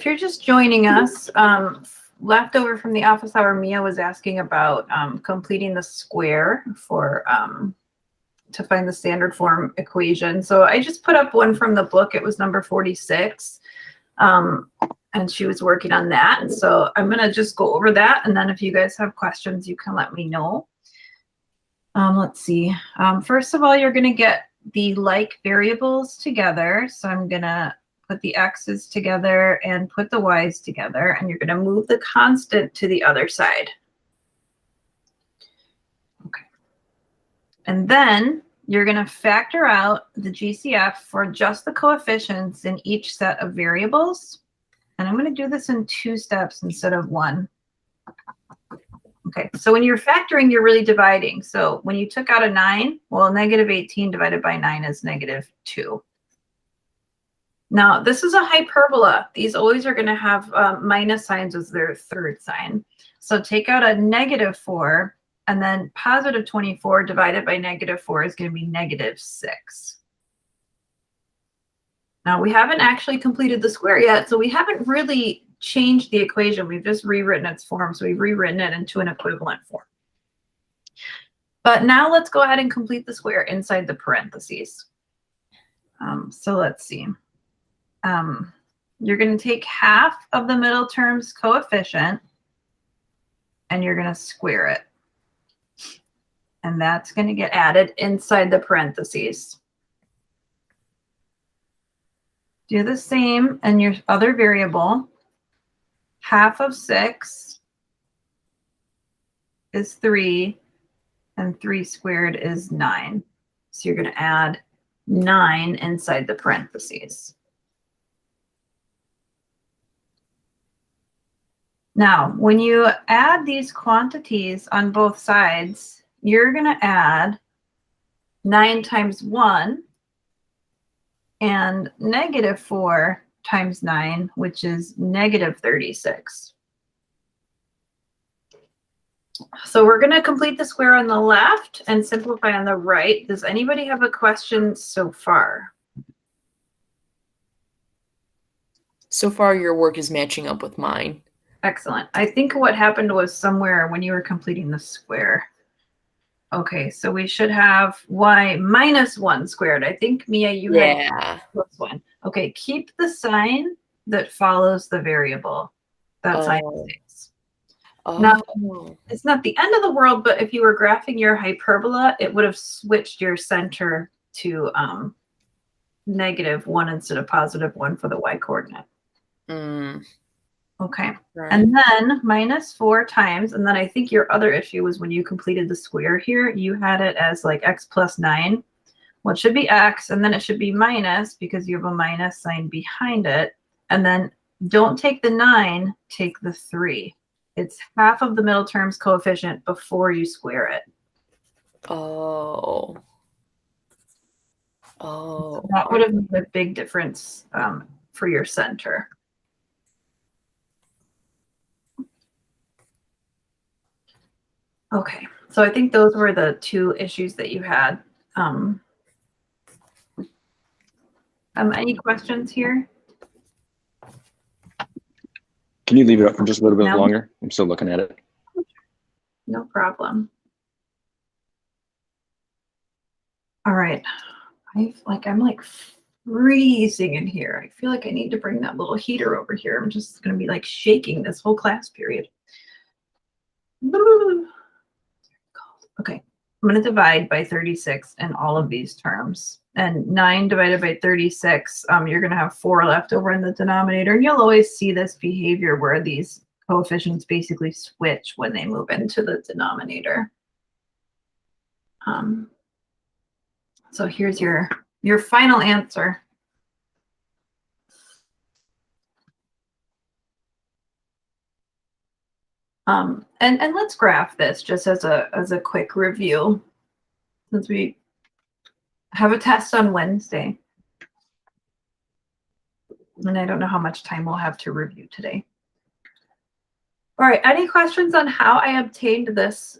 If you're just joining us, leftover from the office hour, Mia was asking about completing the square for to find the standard form equation. So I just put up one from the book. It was number 46. And she was working on that. And so I'm going to just go over that. And then if you guys have questions, you can let me know. Let's see. First of all, you're going to get the like variables together. So I'm going to put the x's together and put the y's together. And you're going to move the constant to the other side. Okay. And then you're going to factor out the GCF for just the coefficients in each set of variables. And I'm going to do this in 2 steps instead of 1. Okay, so when you're factoring, you're really dividing. So when you took out a 9, well, negative 18 divided by 9 is negative 2. Now, this is a hyperbola. These always are going to have minus signs as their third sign. So take out a negative 4, and then positive 24 divided by negative 4 is going to be negative 6. Now, we haven't actually completed the square yet, so we haven't really changed the equation. We've just rewritten its form, so we've rewritten it into an equivalent form. But now let's go ahead and complete the square inside the parentheses. So let's see. You're going to take half of the middle term's coefficient, and you're going to square it. And that's going to get added inside the parentheses. Do the same in your other variable. Half of 6 is 3, and 3 squared is 9. So you're going to add 9 inside the parentheses. Now, when you add these quantities on both sides, you're going to add 9 times 1 and negative 4 times 9, which is negative 36. So we're going to complete the square on the left and simplify on the right. Does anybody have a question so far? So far, your work is matching up with mine. Excellent. I think what happened was somewhere when you were completing the square. Okay, so we should have y minus 1 squared. I think, Mia, you had plus 1. Okay, keep the sign that follows the variable. That sign stays. Now, it's not the end of the world, but if you were graphing your hyperbola, it would have switched your center to negative 1 instead of positive 1 for the y coordinate. Okay, right. And then minus 4 times, and then I think your other issue was when you completed the square here, you had it as like x plus 9. Well, it should be x, and then it should be minus because you have a minus sign behind it. And then don't take the 9, take the 3. It's half of the middle term's coefficient before you square it. So that would have made a big difference for your center. Okay, so I think those were the 2 issues that you had. Any questions here? Can you leave it up for just a little bit longer? I'm still looking at it. No problem. All right. I'm like freezing in here. I feel like I need to bring that little heater over here. I'm just going to be like shaking this whole class period. Okay, I'm going to divide by 36 in all of these terms. And 9 divided by 36, you're going to have 4 left over in the denominator. And you'll always see this behavior where these coefficients basically switch when they move into the denominator. So here's your final answer. And let's graph this just as a quick review, since we have a test on Wednesday. And I don't know how much time we'll have to review today. All right, any questions on how I obtained this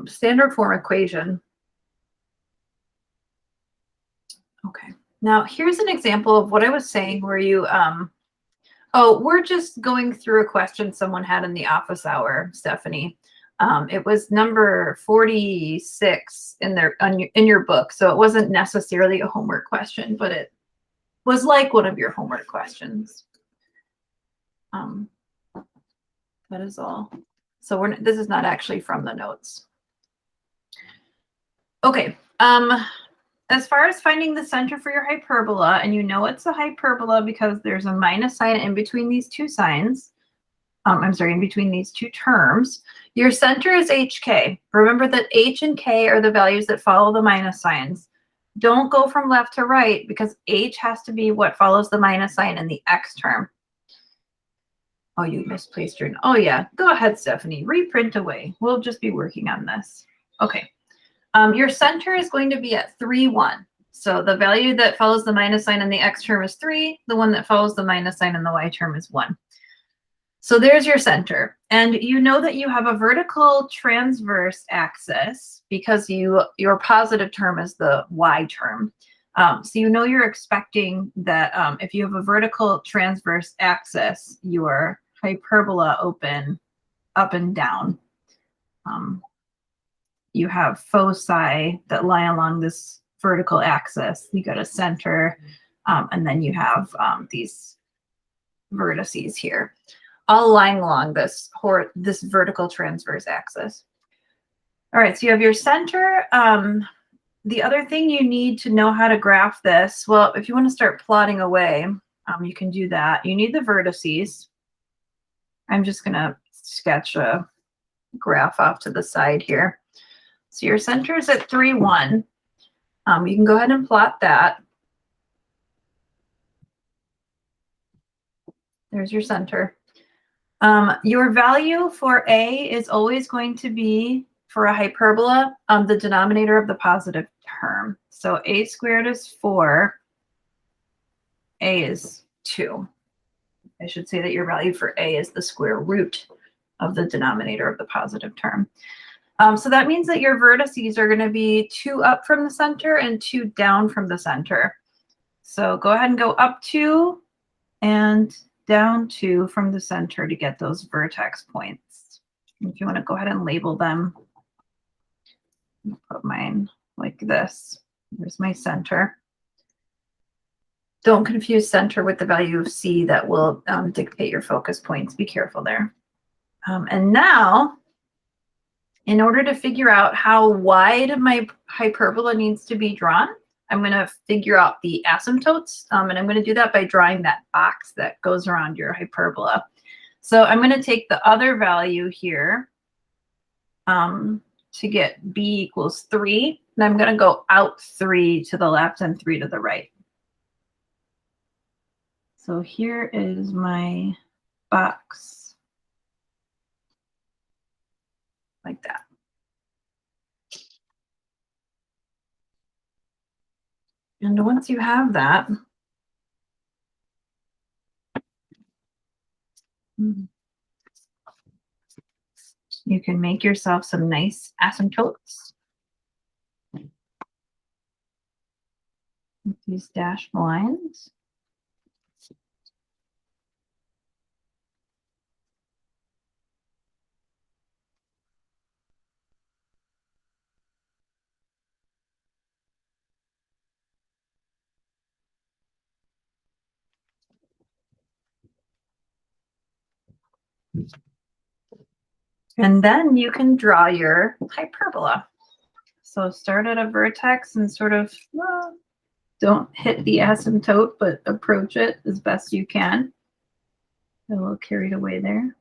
standard form equation? Okay, now here's an example of what I was saying where you Oh, we're just going through a question someone had in the office hour, Stephanie. It was number 46 in your book, so it wasn't necessarily a homework question, but it was like one of your homework questions. That is all. So this is not actually from the notes. Okay. As far as finding the center for your hyperbola, and you know it's a hyperbola because there's a minus sign in between these two signs. I'm sorry, in between these two terms. Your center is HK. Remember that H and K are the values that follow the minus signs. Don't go from left to right because H has to be what follows the minus sign in the X term. Oh, you misplaced your, oh yeah, go ahead, Stephanie, reprint away. We'll just be working on this. Okay. Your center is going to be at 3, 1. So the value that follows the minus sign in the X term is 3. The one that follows the minus sign in the Y term is 1. So there's your center. And you know that you have a vertical transverse axis because your positive term is the Y term. So you know you're expecting that if you have a vertical transverse axis, your hyperbola open up and down. You have foci that lie along this vertical axis. You got a center, and then you have these vertices here, all lying along this vertical transverse axis. All right, so you have your center. The other thing you need to know how to graph this, well, if you want to start plotting away, you can do that. You need the vertices. I'm just going to sketch a graph off to the side here. So your center is at 3, 1. You can go ahead and plot that. There's your center. Your value for A is always going to be, for a hyperbola, the denominator of the positive term. So A squared is 4. A is 2. I should say that your value for A is the square root of the denominator of the positive term. So that means that your vertices are going to be 2 up from the center and 2 down from the center. So go ahead and go up 2 and down 2 from the center to get those vertex points. If you want to go ahead and label them, I'll put mine like this. There's my center. Don't confuse center with the value of C that will dictate your focus points. Be careful there. And now, in order to figure out how wide my hyperbola needs to be drawn, I'm going to figure out the asymptotes, and I'm going to do that by drawing that box that goes around your hyperbola. So I'm going to take the other value here to get B equals 3, and I'm going to go out 3 to the left and 3 to the right. So here is my box. Like that. And once you have that, you can make yourself some nice asymptotes with these dashed lines. And then you can draw your hyperbola. So start at a vertex and sort of, well, don't hit the asymptote, but approach it as best you can. A little carried away there.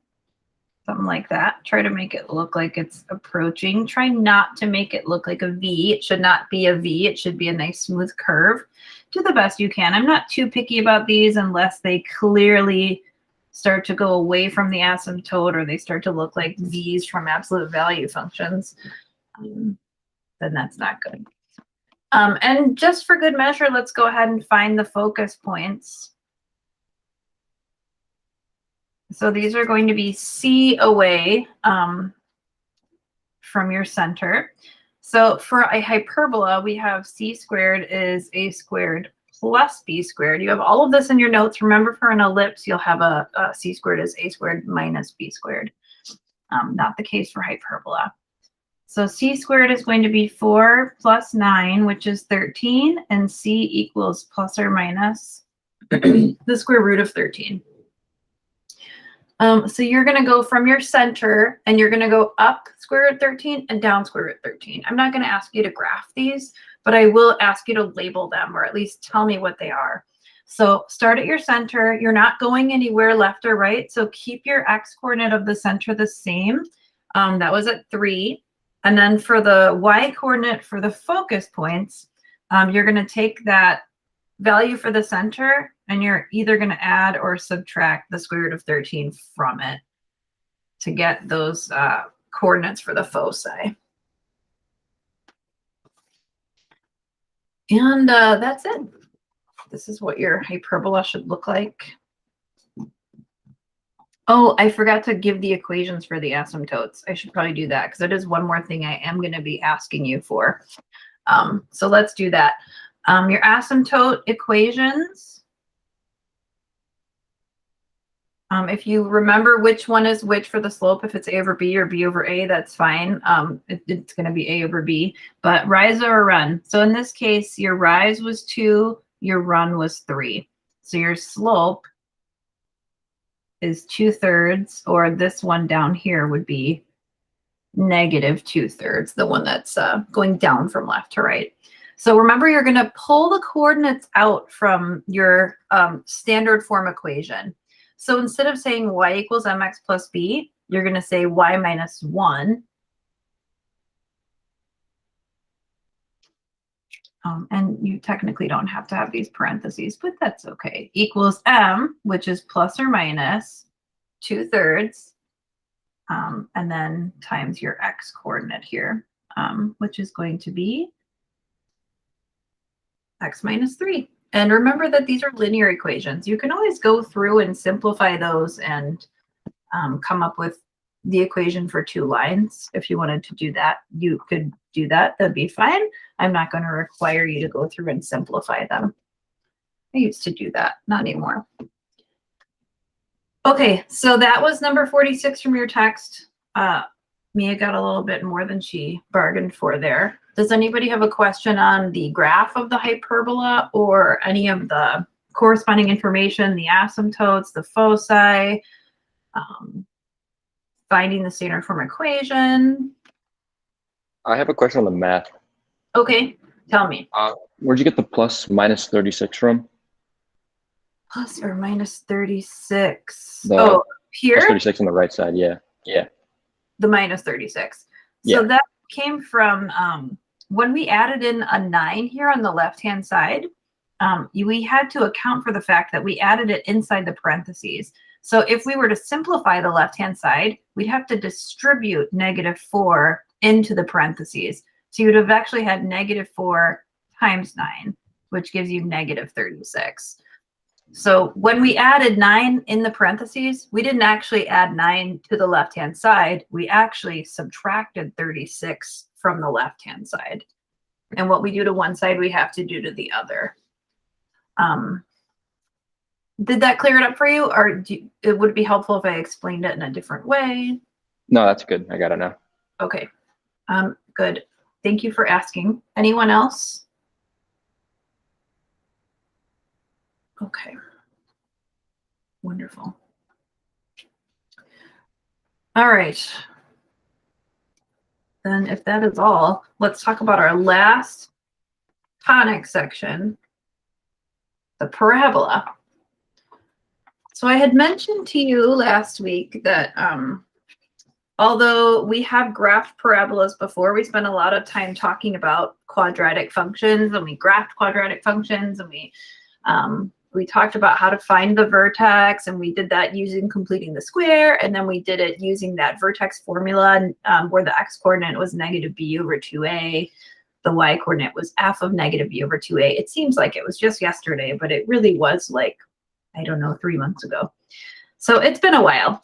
Something like that. Try to make it look like it's approaching. Try not to make it look like a V. It should not be a V. It should be a nice smooth curve. Do the best you can. I'm not too picky about these unless they clearly start to go away from the asymptote or they start to look like V's from absolute value functions. Then that's not good. And just for good measure, let's go ahead and find the focus points. So these are going to be C away from your center. So for a hyperbola, we have C squared is A squared plus b squared. You have all of this in your notes. Remember, for an ellipse, you'll have a c squared is a squared minus b squared. Not the case for hyperbola. So c squared is going to be 4 plus 9, which is 13, and c equals plus or minus the square root of 13. So you're going to go from your center, and you're going to go up square root 13 and down square root 13. I'm not going to ask you to graph these, but I will ask you to label them, or at least tell me what they are. So start at your center. You're not going anywhere left or right, so keep your x coordinate of the center the same. That was at 3. And then for the y coordinate for the focus points, you're going to take that value for the center, and you're either going to add or subtract the square root of 13 from it to get those coordinates for the foci. And that's it. This is what your hyperbola should look like. Oh, I forgot to give the equations for the asymptotes. I should probably do that because it is one more thing I am going to be asking you for. So let's do that. Your asymptote equations. If you remember which one is which for the slope, if it's a over b or b over a, that's fine. It's going to be a over b, but rise or run. So in this case, your rise was 2, your run was 3. So your slope is 2/3, or this one down here would be negative 2/3, the one that's going down from left to right. So remember, you're going to pull the coordinates out from your standard form equation. So instead of saying y equals mx plus b, you're going to say y minus 1. And you technically don't have to have these parentheses, but that's okay. Equals m, which is plus or minus 2/3, and then times your x coordinate here, which is going to be x minus 3. And remember that these are linear equations. You can always go through and simplify those and come up with the equation for 2 lines. If you wanted to do that, you could do that. That'd be fine. I'm not going to require you to go through and simplify them. I used to do that, not anymore. Okay, so that was number 46 from your text. Mia got a little bit more than she bargained for there. Does anybody have a question on the graph of the hyperbola or any of the corresponding information, the asymptotes, the foci, finding the standard form equation? I have a question on the math. Okay, tell me. Where'd you get the plus minus 36 from? Plus or minus 36. The Oh, here? Plus 36 on the right side, yeah. Yeah. The minus 36. So Yeah. that came from when we added in a 9 here on the left-hand side, we had to account for the fact that we added it inside the parentheses. So if we were to simplify the left-hand side, we'd have to distribute -4 into the parentheses. So you would have actually had -4 times 9, which gives you -36. So when we added 9 in the parentheses, we didn't actually add 9 to the left-hand side. We actually subtracted 36 from the left-hand side. And what we do to one side, we have to do to the other. Did that clear it up for you? Or it would be helpful if I explained it in a different way? No, that's good. I got it now. Okay, good. Thank you for asking. Anyone else? Okay. Wonderful. All right. Then if that is all, let's talk about our last conic section, the parabola. So I had mentioned to you last week that although we have graphed parabolas before, we spent a lot of time talking about quadratic functions, and we graphed quadratic functions, and we talked about how to find the vertex, and we did that using completing the square, and then we did it using that vertex formula where the x-coordinate was -b/2a, the y-coordinate was f of -b/2a. It seems like it was just yesterday, but it really was like, I don't know, 3 months ago. So it's been a while.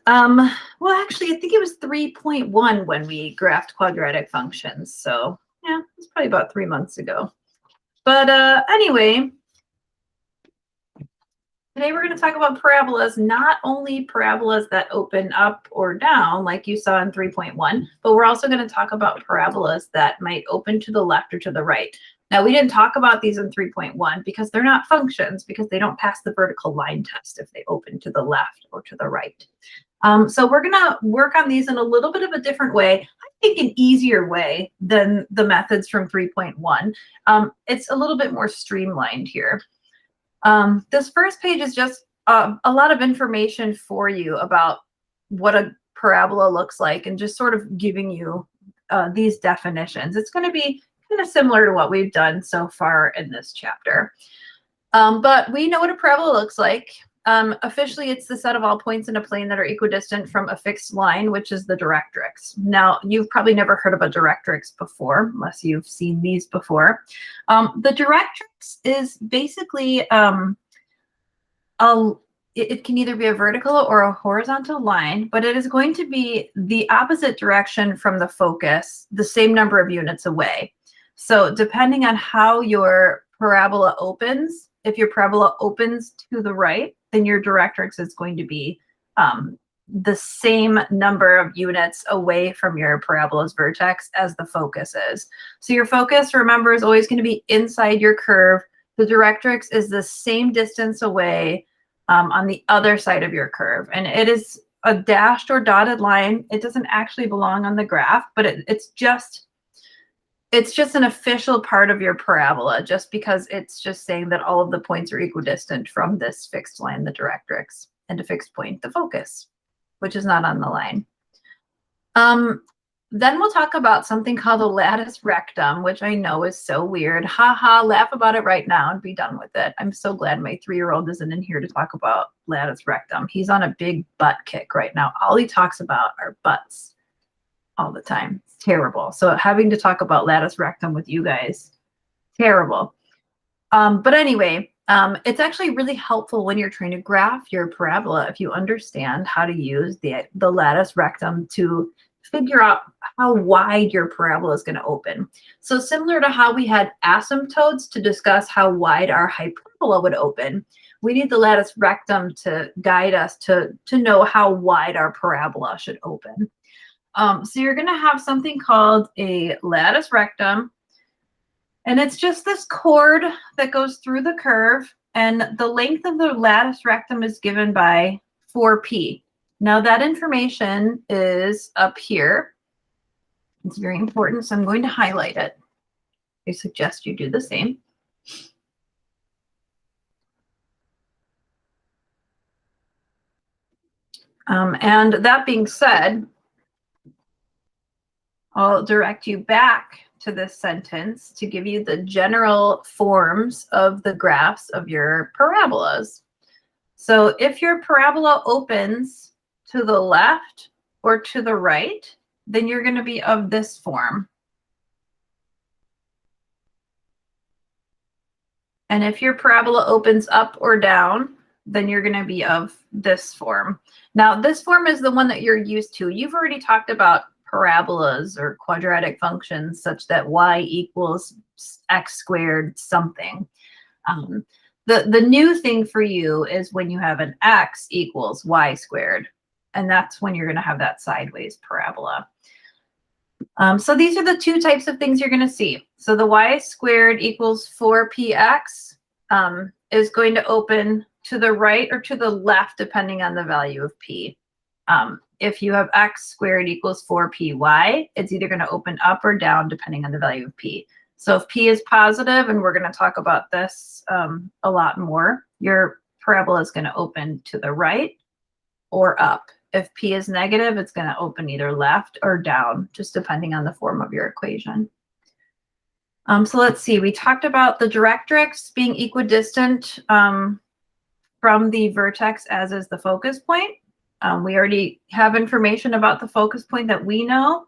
Well, actually, I think it was 3.1 when we graphed quadratic functions. So yeah, it's probably about 3 months ago. But anyway, today we're going to talk about parabolas, not only parabolas that open up or down like you saw in 3.1, but we're also going to talk about parabolas that might open to the left or to the right. Now, we didn't talk about these in 3.1 because they're not functions, because they don't pass the vertical line test if they open to the left or to the right. So we're going to work on these in a little bit of a different way. I think an easier way than the methods from 3.1. It's a little bit more streamlined here. This first page is just a lot of information for you about what a parabola looks like and just sort of giving you these definitions. It's going to be kind of similar to what we've done so far in this chapter. But we know what a parabola looks like. Officially, it's the set of all points in a plane that are equidistant from a fixed line, which is the directrix. Now, you've probably never heard of a directrix before, unless you've seen these before. The directrix is basically, it can either be a vertical or a horizontal line, but it is going to be the opposite direction from the focus, the same number of units away. So depending on how your parabola opens, if your parabola opens to the right, then your directrix is going to be the same number of units away from your parabola's vertex as the focus is. So your focus, remember, is always going to be inside your curve. The directrix is the same distance away on the other side of your curve. And it is a dashed or dotted line. It doesn't actually belong on the graph, but it's just an official part of your parabola, just because it's just saying that all of the points are equidistant from this fixed line, the directrix, and a fixed point, the focus, which is not on the line. Then we'll talk about something called a latus rectum, which I know is so weird. Ha ha, laugh about it right now and be done with it. I'm so glad my 3-year-old isn't in here to talk about latus rectum. He's on a big butt kick right now. All he talks about are butts all the time. It's terrible. So having to talk about latus rectum with you guys, terrible. But anyway, it's actually really helpful when you're trying to graph your parabola if you understand how to use the latus rectum to figure out how wide your parabola is going to open. So similar to how we had asymptotes to discuss how wide our hyperbola would open, we need the latus rectum to guide us to know how wide our parabola should open. So you're going to have something called a latus rectum, and it's just this chord that goes through the curve, and the length of the latus rectum is given by 4p. Now that information is up here. It's very important, so I'm going to highlight it. I suggest you do the same. And that being said, I'll direct you back to this sentence to give you the general forms of the graphs of your parabolas. So if your parabola opens to the left or to the right, then you're going to be of this form. And if your parabola opens up or down, then you're going to be of this form. Now, this form is the one that you're used to. You've already talked about parabolas or quadratic functions such that y equals x squared something. The new thing for you is when you have an x equals y squared, and that's when you're going to have that sideways parabola. So these are the two types of things you're going to see. So the y squared equals 4px is going to open to the right or to the left depending on the value of p. If you have x squared equals 4py, it's either going to open up or down depending on the value of p. So if p is positive, and we're going to talk about this a lot more, your parabola is going to open to the right or up. If p is negative, it's going to open either left or down, just depending on the form of your equation. So let's see. We talked about the directrix being equidistant from the vertex as is the focus point. We already have information about the focus point that we know.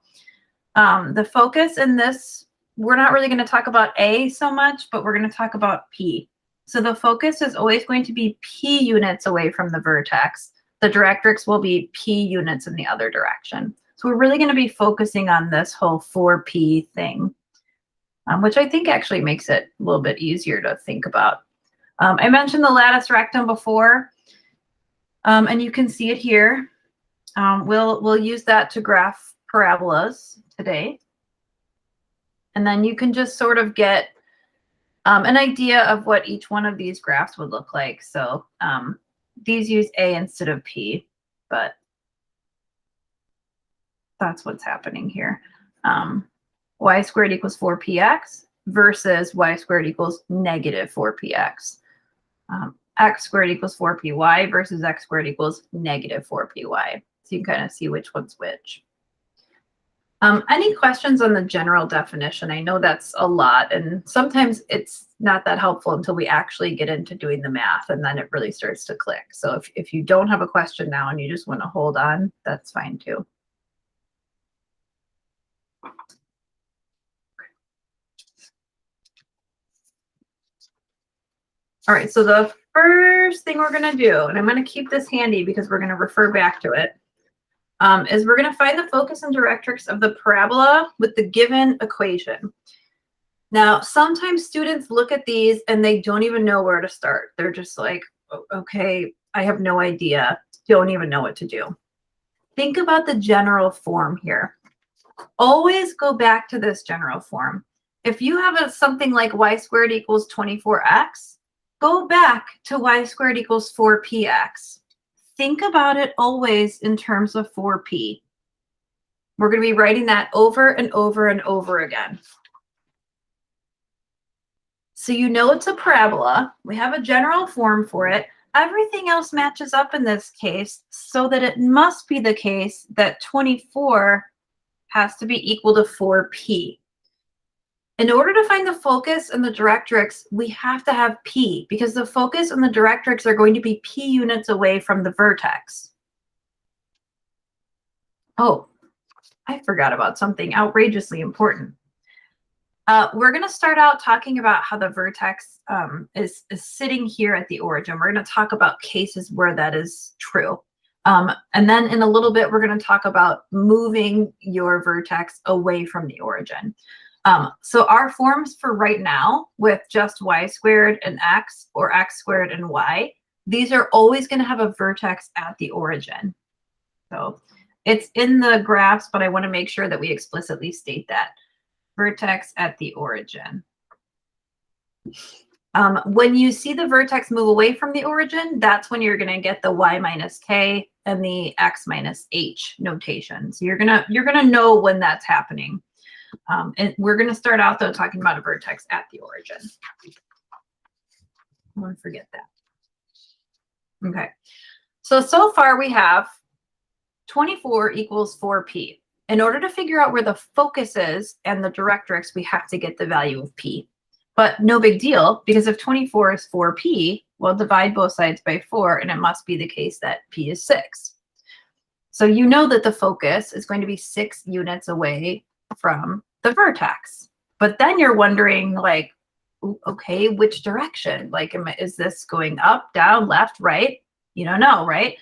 The focus in this, we're not really going to talk about A so much, but we're going to talk about P. So the focus is always going to be P units away from the vertex. The directrix will be P units in the other direction. So we're really going to be focusing on this whole 4P thing. which I think actually makes it a little bit easier to think about. I mentioned the latus rectum before, and you can see it here. We'll use that to graph parabolas today. And then you can just sort of get an idea of what each one of these graphs would look like. So these use A instead of P, but that's what's happening here. Y squared equals 4px versus y squared equals negative 4px. X squared equals 4py versus x squared equals negative 4py. So you can kind of see which one's which. Any questions on the general definition? I know that's a lot, and sometimes it's not that helpful until we actually get into doing the math, and then it really starts to click. So if you don't have a question now and you just want to hold on, that's fine too. All right, so the first thing we're going to do, and I'm going to keep this handy because we're going to refer back to it, is we're going to find the focus and directrix of the parabola with the given equation. Now, sometimes students look at these and they don't even know where to start. They're just like, okay, I have no idea. Don't even know what to do. Think about the general form here. Always go back to this general form. If you have something like y squared equals 24x, go back to y squared equals 4px. Think about it always in terms of 4p. We're going to be writing that over and over and over again. So you know it's a parabola. We have a general form for it. Everything else matches up in this case, so that it must be the case that 24 has to be equal to 4p. In order to find the focus and the directrix, we have to have P, because the focus and the directrix are going to be P units away from the vertex. Oh, I forgot about something outrageously important. We're going to start out talking about how the vertex is sitting here at the origin. We're going to talk about cases where that is true. And then in a little bit, we're going to talk about moving your vertex away from the origin. So our forms for right now with just y squared and x, or x squared and y, these are always going to have a vertex at the origin. So it's in the graphs, but I want to make sure that we explicitly state that. Vertex at the origin. When you see the vertex move away from the origin, that's when you're going to get the y minus k and the x minus h notation. So you're gonna know when that's happening. And we're going to start out, though, talking about a vertex at the origin. I won't forget that. Okay. So far we have 24 equals 4p. In order to figure out where the focus is and the directrix, we have to get the value of p. But no big deal, because if 24 is 4p, we'll divide both sides by 4, and it must be the case that p is 6. So you know that the focus is going to be 6 units away from the vertex. But then you're wondering, like, okay, which direction? Like, is this going up, down, left, right? You don't know, right?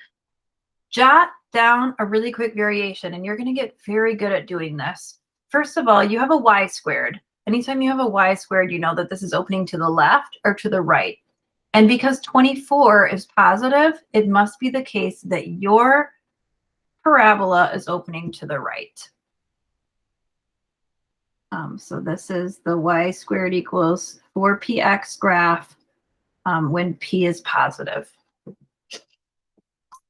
Jot down a really quick variation, and you're going to get very good at doing this. First of all, you have a y squared. Anytime you have a y squared, you know that this is opening to the left or to the right. And because 24 is positive, it must be the case that your parabola is opening to the right. So this is the y squared equals 4px graph when p is positive.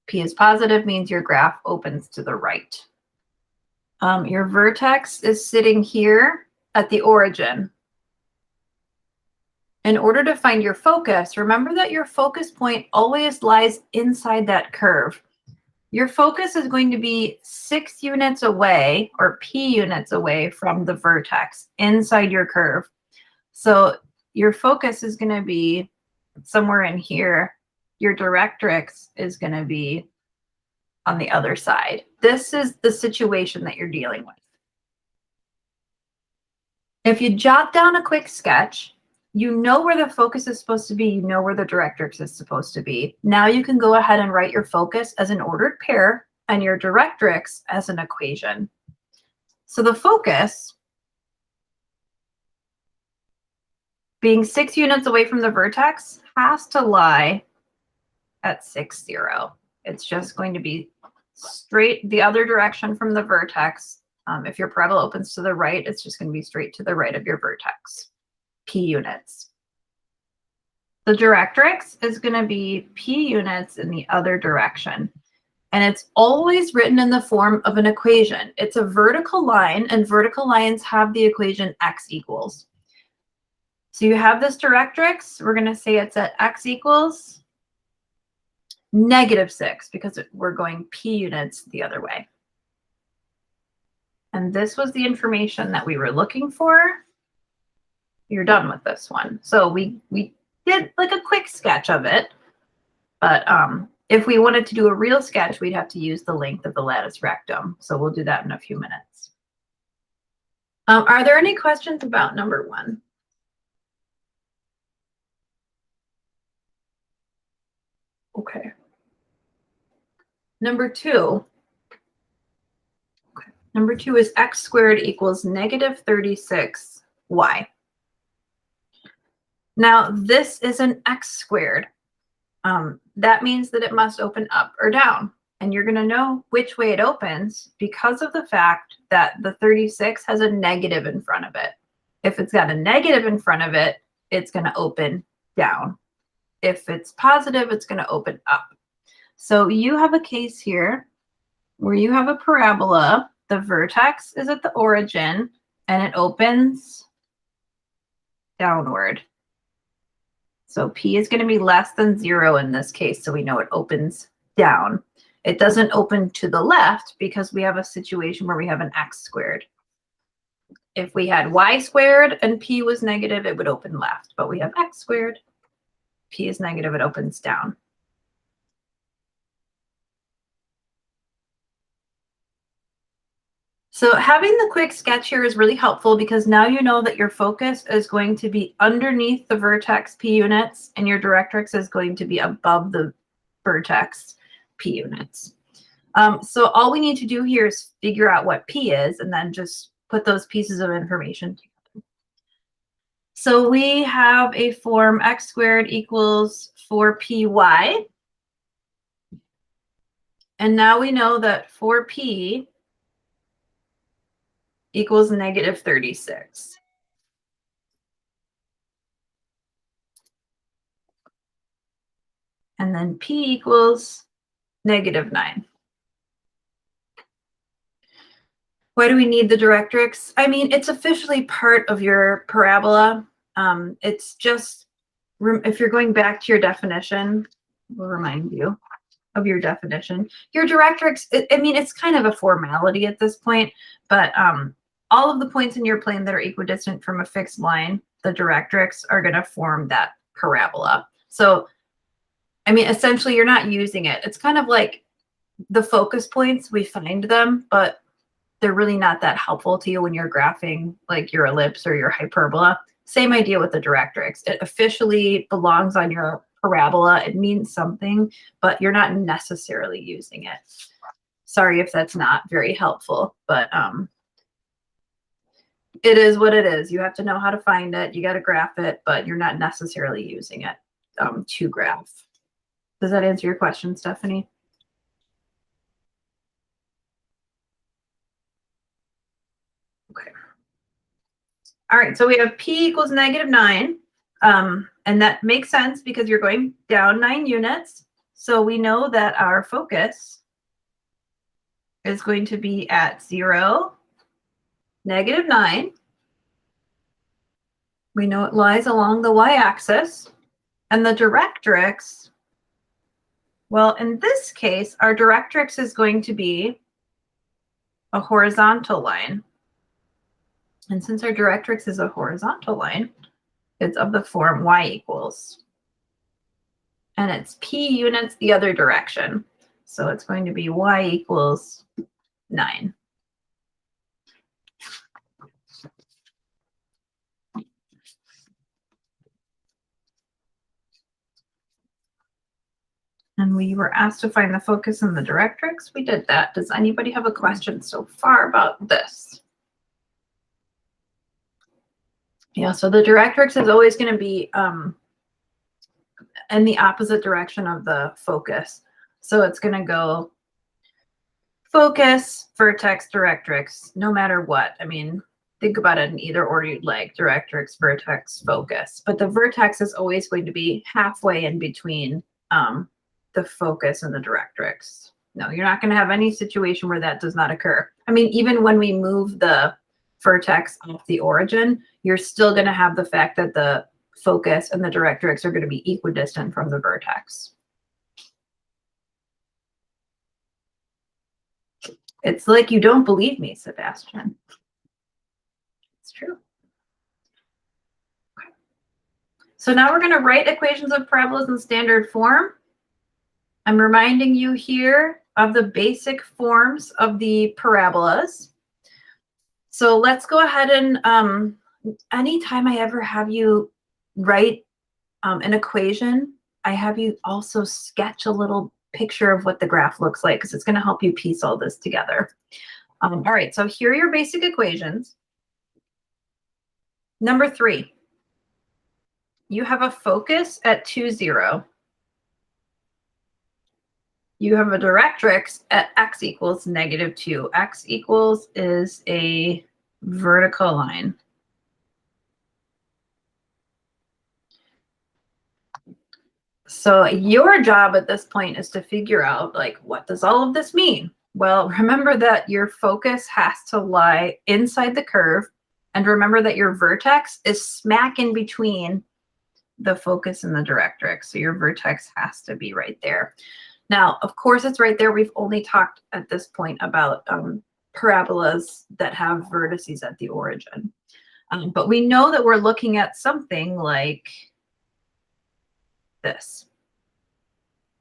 P is positive means your graph opens to the right. Your vertex is sitting here at the origin. In order to find your focus, remember that your focus point always lies inside that curve. Your focus is going to be 6 units away, or p units away from the vertex inside your curve. So your focus is going to be somewhere in here. Your directrix is going to be on the other side. This is the situation that you're dealing with. If you jot down a quick sketch, you know where the focus is supposed to be. You know where the directrix is supposed to be. Now you can go ahead and write your focus as an ordered pair and your directrix as an equation. So the focus being 6 units away from the vertex has to lie at 6, 0. It's just going to be straight the other direction from the vertex. If your parabola opens to the right, it's just going to be straight to the right of your vertex, p units. The directrix is going to be p units in the other direction. And it's always written in the form of an equation. It's a vertical line, and vertical lines have the equation x equals. So you have this directrix. We're going to say it's at x equals -6 because we're going p units the other way. And this was the information that we were looking for. You're done with this one. So we did like a quick sketch of it, but if we wanted to do a real sketch, we'd have to use the length of the lattice rectum. So we'll do that in a few minutes. Are there any questions about number 1? Okay. Number 2. Okay. Number 2 is x squared equals -36y. Now, this is an x squared. That means that it must open up or down. And you're going to know which way it opens because of the fact that the 36 has a negative in front of it. If it's got a negative in front of it, it's going to open down. If it's positive, it's going to open up. So you have a case here where you have a parabola. The vertex is at the origin, and it opens downward. So p is going to be less than 0 in this case, so we know it opens down. It doesn't open to the left because we have a situation where we have an x squared. If we had y squared and p was negative, it would open left, but we have x squared. P is negative, it opens down. So having the quick sketch here is really helpful because now you know that your focus is going to be underneath the vertex p units and your directrix is going to be above the vertex p units. So all we need to do here is figure out what p is and then just put those pieces of information together. So we have a form x squared equals 4py. And now we know that 4p equals -36. And then p equals -9. Why do we need the directrix? I mean, it's officially part of your parabola. It's just, if you're going back to your definition, we'll remind you of your definition. Your directrix, I mean, it's kind of a formality at this point, but all of the points in your plane that are equidistant from a fixed line, the directrix are going to form that parabola. So, I mean, essentially, you're not using it. It's kind of like the focus points, we find them, but they're really not that helpful to you when you're graphing like your ellipse or your hyperbola. Same idea with the directrix. It officially belongs on your parabola. It means something, but you're not necessarily using it. Sorry if that's not very helpful, but it is what it is. You have to know how to find it. You got to graph it, but you're not necessarily using it to graph. Does that answer your question, Stephanie? Okay. All right, so we have p equals -9. And that makes sense because you're going down 9 units. So we know that our focus is going to be at 0, -9. We know it lies along the y-axis. And the directrix, well, in this case, our directrix is going to be a horizontal line. And since our directrix is a horizontal line, it's of the form y equals. And it's p units the other direction. So it's going to be y equals 9. And we were asked to find the focus in the directrix. We did that. Does anybody have a question so far about this? Yeah, so the directrix is always going to be in the opposite direction of the focus. So it's going to go focus, vertex, directrix, no matter what. I mean, think about it in either order you'd like, directrix, vertex, focus. But the vertex is always going to be halfway in between the focus and the directrix. No, you're not going to have any situation where that does not occur. I mean, even when we move the vertex off the origin, you're still going to have the fact that the focus and the directrix are going to be equidistant from the vertex. It's like you don't believe me, Sebastian. It's true. Okay. So now we're going to write equations of parabolas in standard form. I'm reminding you here of the basic forms of the parabolas. So let's go ahead and anytime I ever have you write an equation, I have you also sketch a little picture of what the graph looks like, because it's going to help you piece all this together. All right, so here are your basic equations. Number 3, you have a focus at 2, 0. You have a directrix at x equals -2. X equals is a vertical line. So your job at this point is to figure out, like, what does all of this mean? Well, remember that your focus has to lie inside the curve, and remember that your vertex is smack in between the focus and the directrix. So your vertex has to be right there. Now, of course, it's right there. We've only talked at this point about parabolas that have vertices at the origin. But we know that we're looking at something like this.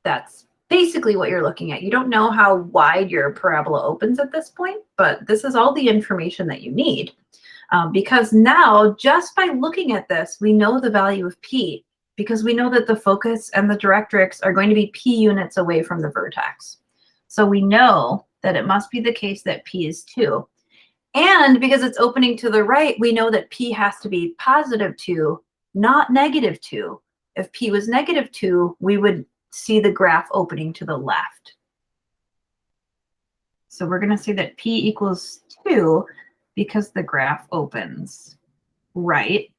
That's basically what you're looking at. You don't know how wide your parabola opens at this point, but this is all the information that you need. Because now, just by looking at this, we know the value of P, because we know that the focus and the directrix are going to be P units away from the vertex. So we know that it must be the case that P is 2. And because it's opening to the right, we know that P has to be +2, not -2. If P was -2, we would see the graph opening to the left. So we're going to see that P equals 2 because the graph opens right.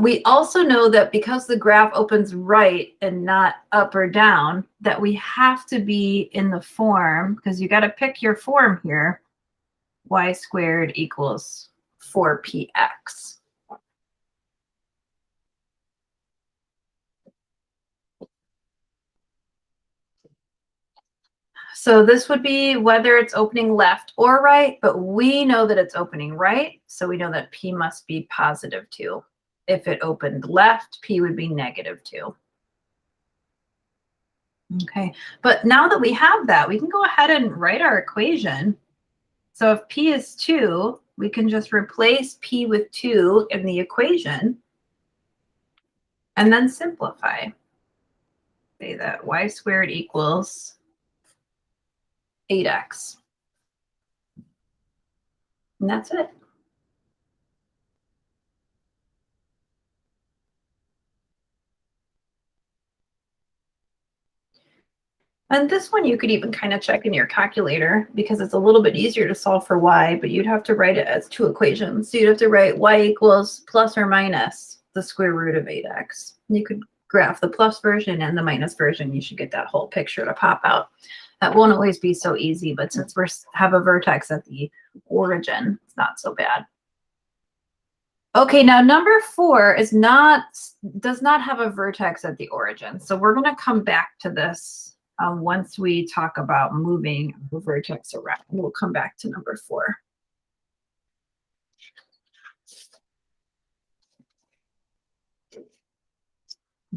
We also know that because the graph opens right and not up or down, that we have to be in the form, because you got to pick your form here, y² equals 4px. So this would be whether it's opening left or right, but we know that it's opening right, so we know that P must be +2. If it opened left, P would be -2. Okay, but now that we have that, we can go ahead and write our equation. So if P is 2, we can just replace P with 2 in the equation and then simplify. Say that y² equals 8x. And that's it. And this one you could even kind of check in your calculator, because it's a little bit easier to solve for y, but you'd have to write it as 2 equations. So you'd have to write y equals ± the square root of 8x. You could graph the plus version and the minus version. You should get that whole picture to pop out. That won't always be so easy, but since we have a vertex at the origin, it's not so bad. Okay, now number 4 does not have a vertex at the origin. So we're going to come back to this once we talk about moving the vertex around. We'll come back to number 4.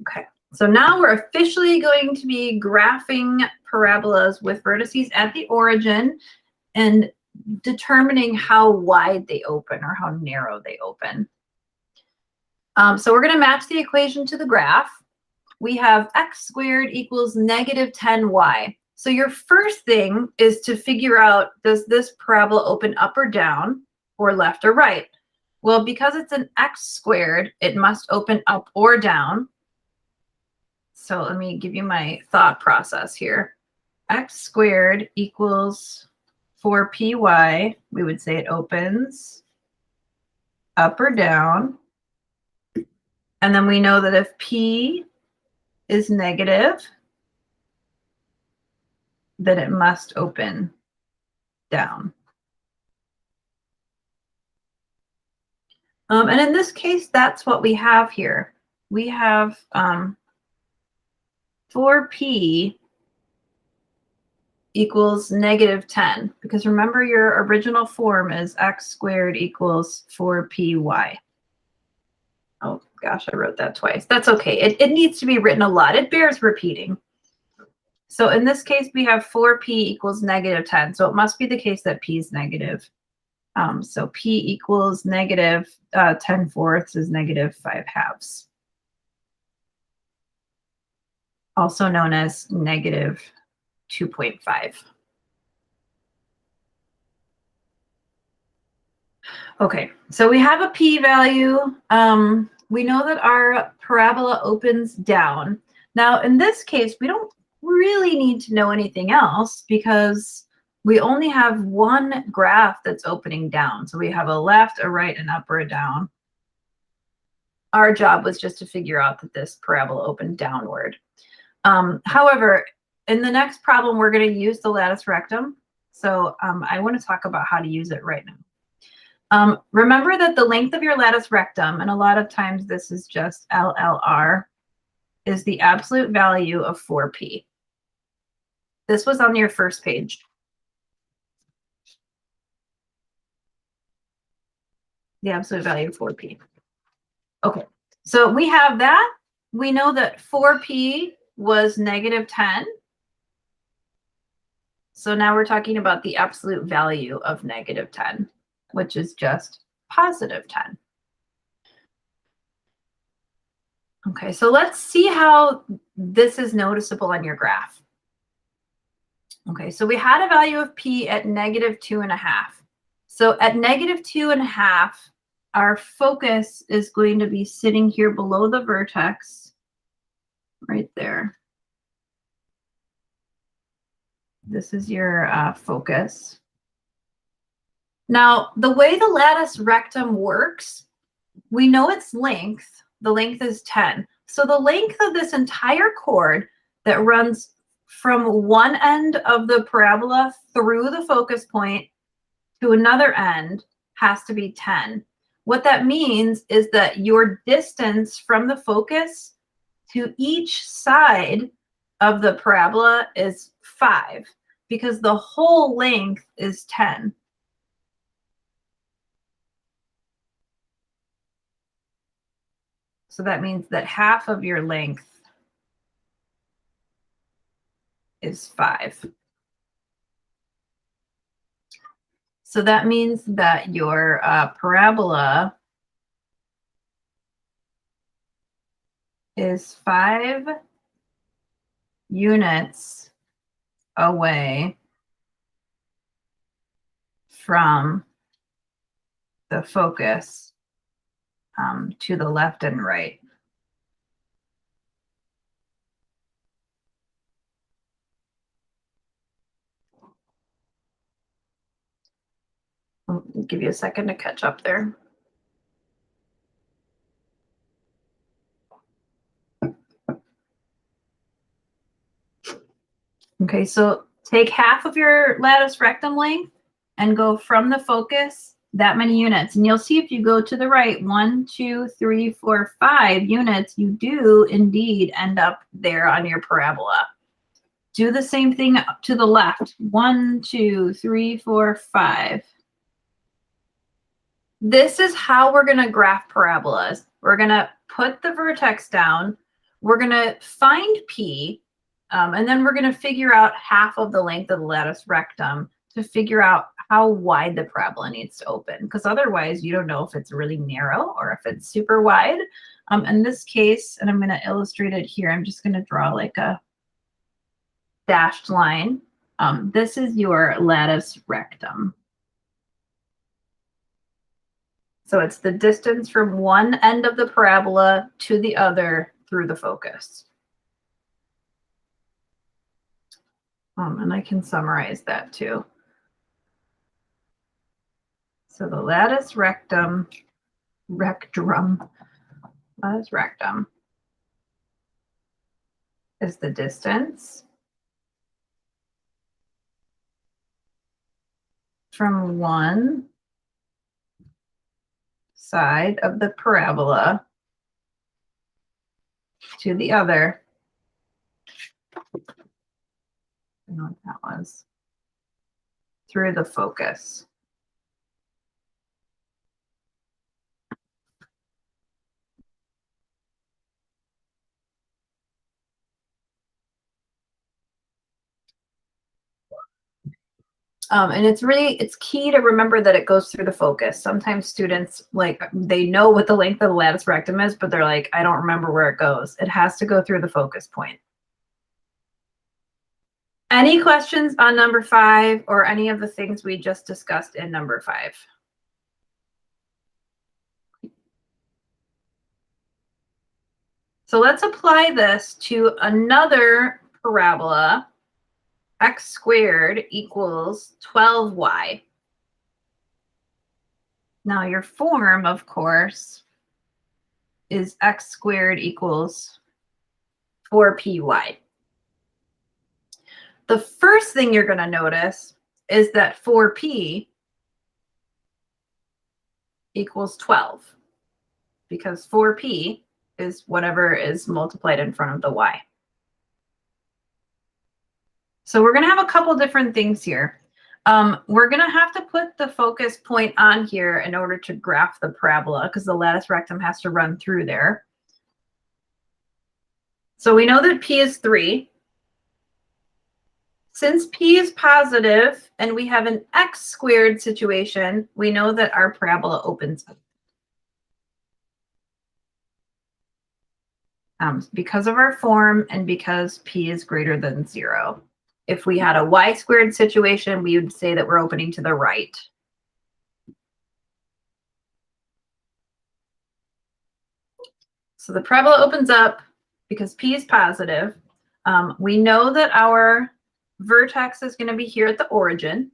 Okay, so now we're officially going to be graphing parabolas with vertices at the origin and determining how wide they open or how narrow they open. So we're going to match the equation to the graph. We have x² equals -10y. So your first thing is to figure out, does this parabola open up or down? or left or right. Well, because it's an x squared, it must open up or down. So let me give you my thought process here. X squared equals 4py. We would say it opens up or down. And then we know that if p is negative, then it must open down. And in this case, that's what we have here. We have 4p equals negative 10, because remember your original form is x squared equals 4py. Oh gosh, I wrote that twice. That's okay. It needs to be written a lot. It bears repeating. So in this case, we have 4p equals negative 10. So it must be the case that p is negative. So p equals negative 10/4 is negative 5/2. Also known as negative 2.5. Okay, so we have a p-value. We know that our parabola opens down. Now, in this case, we don't really need to know anything else because we only have one graph that's opening down. So we have a left, a right, an up, or a down. Our job was just to figure out that this parabola opened downward. However, in the next problem, we're going to use the latus rectum. So I want to talk about how to use it right now. Remember that the length of your latus rectum, and a lot of times this is just LLR, is the absolute value of 4p. This was on your first page. The absolute value of 4p. Okay, so we have that. We know that 4p was negative 10. So now we're talking about the absolute value of negative 10, which is just positive 10. Okay, so let's see how this is noticeable on your graph. Okay, so we had a value of p at negative 2.5. So at negative 2.5, our focus is going to be sitting here below the vertex, right there. This is your focus. Now, the way the latus rectum works, we know its length. The length is 10. So the length of this entire chord that runs from one end of the parabola through the focus point to another end has to be 10. What that means is that your distance from the focus to each side of the parabola is 5, because the whole length is 10. So that means that half of your length is 5. So that means that your parabola is 5 units away from the focus to the left and right. I'll give you a second to catch up there. Okay, so take half of your latus rectum length and go from the focus that many units. And you'll see if you go to the right, 1, 2, 3, 4, 5 units, you do indeed end up there on your parabola. Do the same thing to the left. 1, 2, 3, 4, 5. This is how we're going to graph parabolas. We're going to put the vertex down. We're going to find P, and then we're going to figure out half of the length of the latus rectum to figure out how wide the parabola needs to open, because otherwise you don't know if it's really narrow or if it's super wide. In this case, and I'm going to illustrate it here, I'm just going to draw like a dashed line. This is your latus rectum. So it's the distance from one end of the parabola to the other through the focus. And I can summarize that too. So the latus rectum is the distance from one side of the parabola to the other. I don't know what that was. Through the focus. And it's key to remember that it goes through the focus. Sometimes students, like, they know what the length of the latus rectum is, but they're like, I don't remember where it goes. It has to go through the focus point. Any questions on number 5 or any of the things we just discussed in number 5? So let's apply this to another parabola. X squared equals 12y. Now your form, of course, is x squared equals 4py. The first thing you're going to notice is that 4p equals 12, because 4p is whatever is multiplied in front of the y. So we're going to have a couple different things here. We're going to have to put the focus point on here in order to graph the parabola, because the latus rectum has to run through there. So we know that p is 3. Since p is positive and we have an x squared situation, we know that our parabola opens up. Because of our form and because p is greater than 0. If we had a y squared situation, we would say that we're opening to the right. So the parabola opens up because p is positive. We know that our vertex is going to be here at the origin.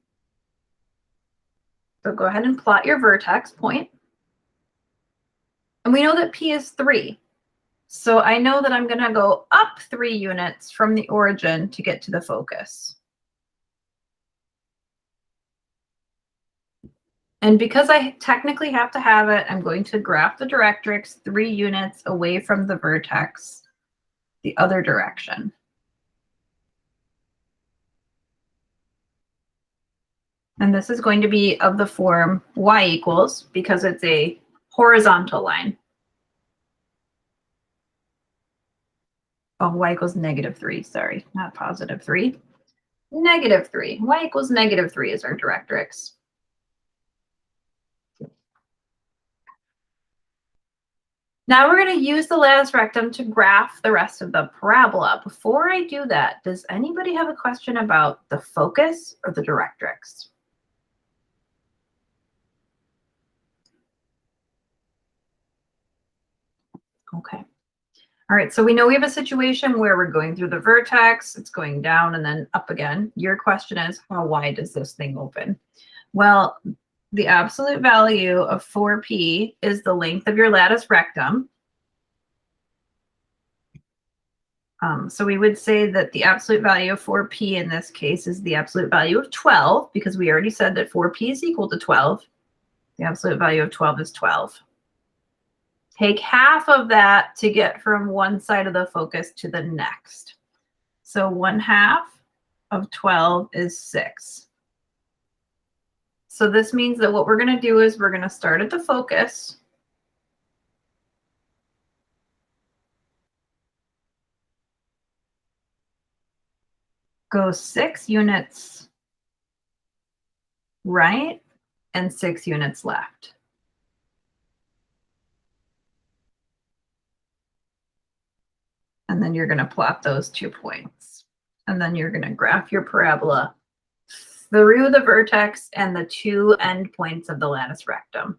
So go ahead and plot your vertex point. And we know that p is 3. So I know that I'm going to go up 3 units from the origin to get to the focus. And because I technically have to have it, I'm going to graph the directrix 3 units away from the vertex, the other direction. And this is going to be of the form y equals, because it's a horizontal line. Oh, y equals -3, sorry, not +3. -3, y equals -3 is our directrix. Now we're going to use the latus rectum to graph the rest of the parabola. Before I do that, does anybody have a question about the focus or the directrix? Okay. All right, so we know we have a situation where we're going through the vertex, it's going down and then up again. Your question is, how wide does this thing open? Well, the absolute value of 4p is the length of your latus rectum. So we would say that the absolute value of 4p in this case is the absolute value of 12, because we already said that 4p is equal to 12. The absolute value of 12 is 12. Take half of that to get from one side of the focus to the next. So 1/2 of 12 is 6. So this means that what we're going to do is we're going to start at the focus. Go 6 units right and 6 units left. And then you're going to plot those 2 points. And then you're going to graph your parabola through the vertex and the 2 end points of the latus rectum.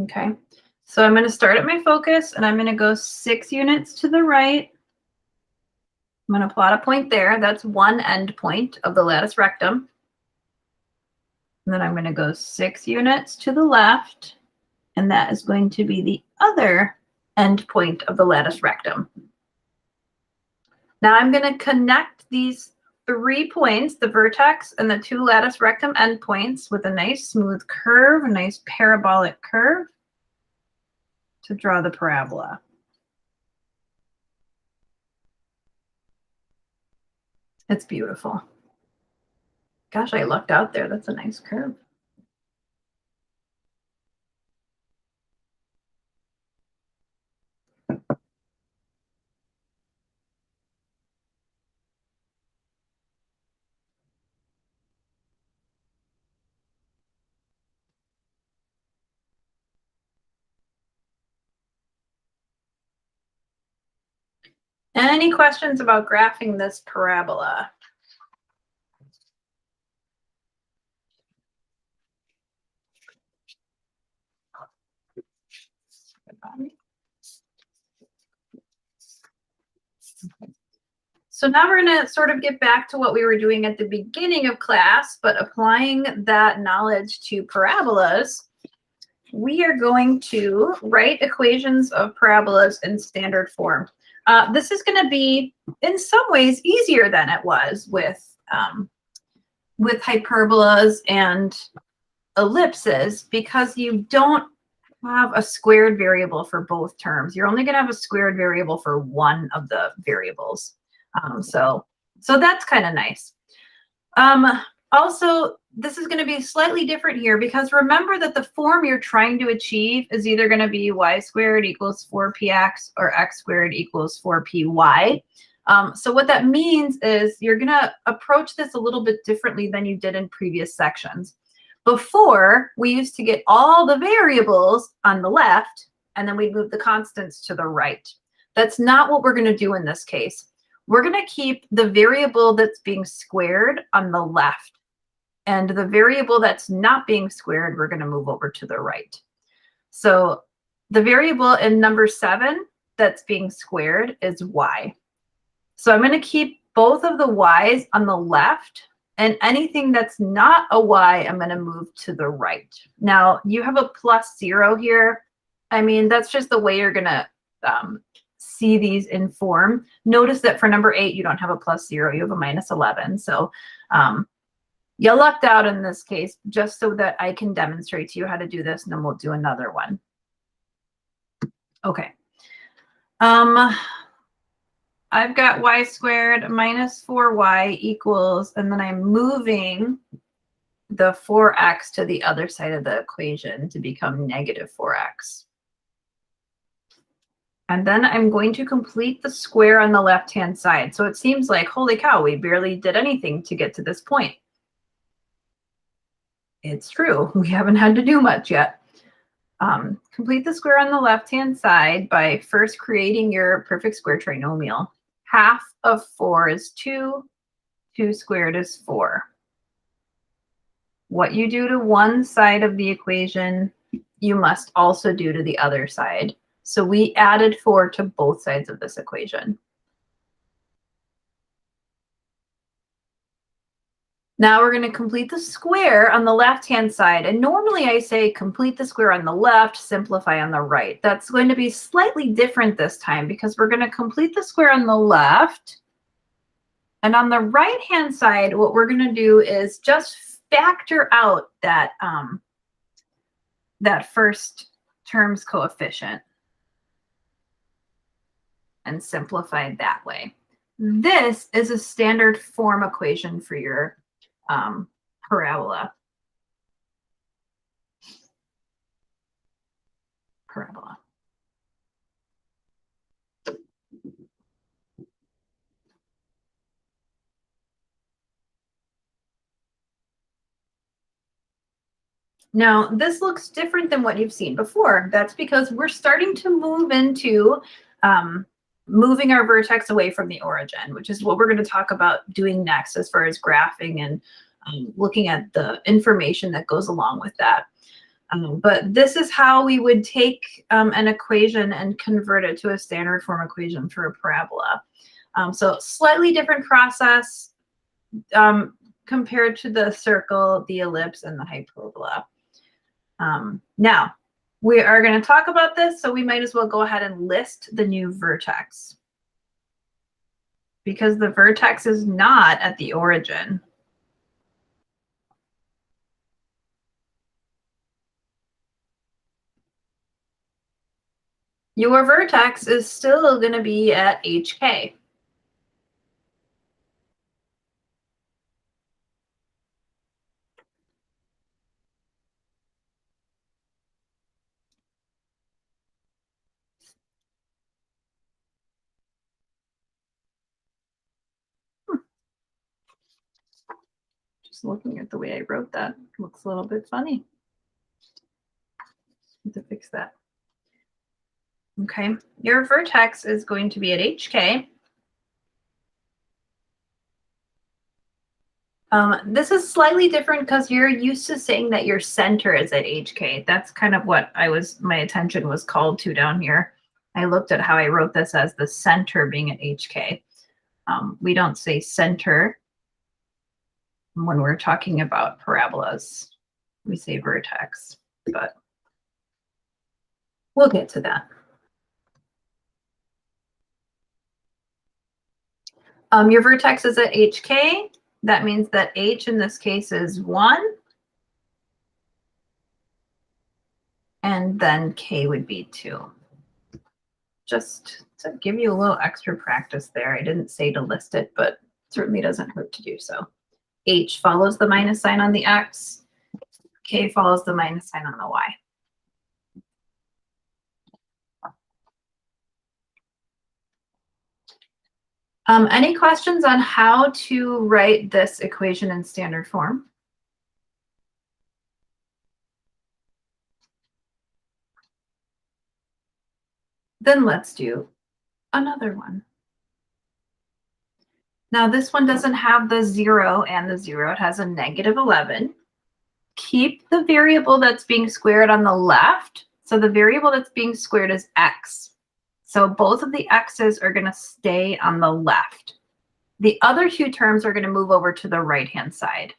Okay, so I'm going to start at my focus and I'm going to go 6 units to the right. I'm going to plot a point there. That's one end point of the latus rectum. And then I'm going to go 6 units to the left, and that is going to be the other end point of the latus rectum. Now I'm going to connect these 3 points, the vertex and the 2 latus rectum endpoints, with a nice smooth curve, a nice parabolic curve to draw the parabola. It's beautiful. Gosh, I lucked out there. That's a nice curve. Any questions about graphing this parabola? So now we're going to sort of get back to what we were doing at the beginning of class, but applying that knowledge to parabolas. We are going to write equations of parabolas in standard form. This is going to be, in some ways, easier than it was with hyperbolas and ellipses, because you don't have a squared variable for both terms. You're only going to have a squared variable for one of the variables. So that's kind of nice. Also, this is going to be slightly different here, because remember that the form you're trying to achieve is either going to be y squared equals 4px or x squared equals 4py. So what that means is you're going to approach this a little bit differently than you did in previous sections. Before, we used to get all the variables on the left, and then we'd move the constants to the right. That's not what we're going to do in this case. We're going to keep the variable that's being squared on the left, and the variable that's not being squared, we're going to move over to the right. So the variable in number 7 that's being squared is y. So I'm going to keep both of the y's on the left, and anything that's not a y, I'm going to move to the right. Now, you have a +0 here. I mean, that's just the way you're going to see these in form. Notice that for number 8, you don't have a +0, you have a -11. So you lucked out in this case, just so that I can demonstrate to you how to do this, and then we'll do another one. Okay. I've got y squared minus 4y equals, and then I'm moving the 4x to the other side of the equation to become -4x. And then I'm going to complete the square on the left-hand side. So it seems like, holy cow, we barely did anything to get to this point. It's true. We haven't had to do much yet. Complete the square on the left-hand side by first creating your perfect square trinomial. Half of 4 is 2. 2 squared is 4. What you do to one side of the equation, you must also do to the other side. So we added 4 to both sides of this equation. Now we're going to complete the square on the left-hand side. And normally I say complete the square on the left, simplify on the right. That's going to be slightly different this time, because we're going to complete the square on the left. And on the right-hand side, what we're going to do is just factor out that, that first term's coefficient and simplify it that way. This is a standard form equation for your parabola. Now, this looks different than what you've seen before. That's because we're starting to move into moving our vertex away from the origin, which is what we're going to talk about doing next as far as graphing and looking at the information that goes along with that. But this is how we would take an equation and convert it to a standard form equation for a parabola. So slightly different process compared to the circle, the ellipse, and the hyperbola. Now, we are going to talk about this, so we might as well go ahead and list the new vertex. Because the vertex is not at the origin. Your vertex is still going to be at HK. Just looking at the way I wrote that, looks a little bit funny. Need to fix that. Okay, your vertex is going to be at HK. This is slightly different because you're used to saying that your center is at HK. That's kind of what my attention was called to down here. I looked at how I wrote this as the center being at HK. We don't say center when we're talking about parabolas. We say vertex, but we'll get to that. Your vertex is at HK. That means that H in this case is 1. And then K would be 2. Just to give you a little extra practice there. I didn't say to list it, but certainly doesn't hurt to do so. H follows the minus sign on the X. K follows the minus sign on the Y. Any questions on how to write this equation in standard form? Then let's do another one. Now this one doesn't have the 0 and the 0. It has a -11. Keep the variable that's being squared on the left. So the variable that's being squared is X. So both of the X's are going to stay on the left. The other 2 terms are going to move over to the right-hand side.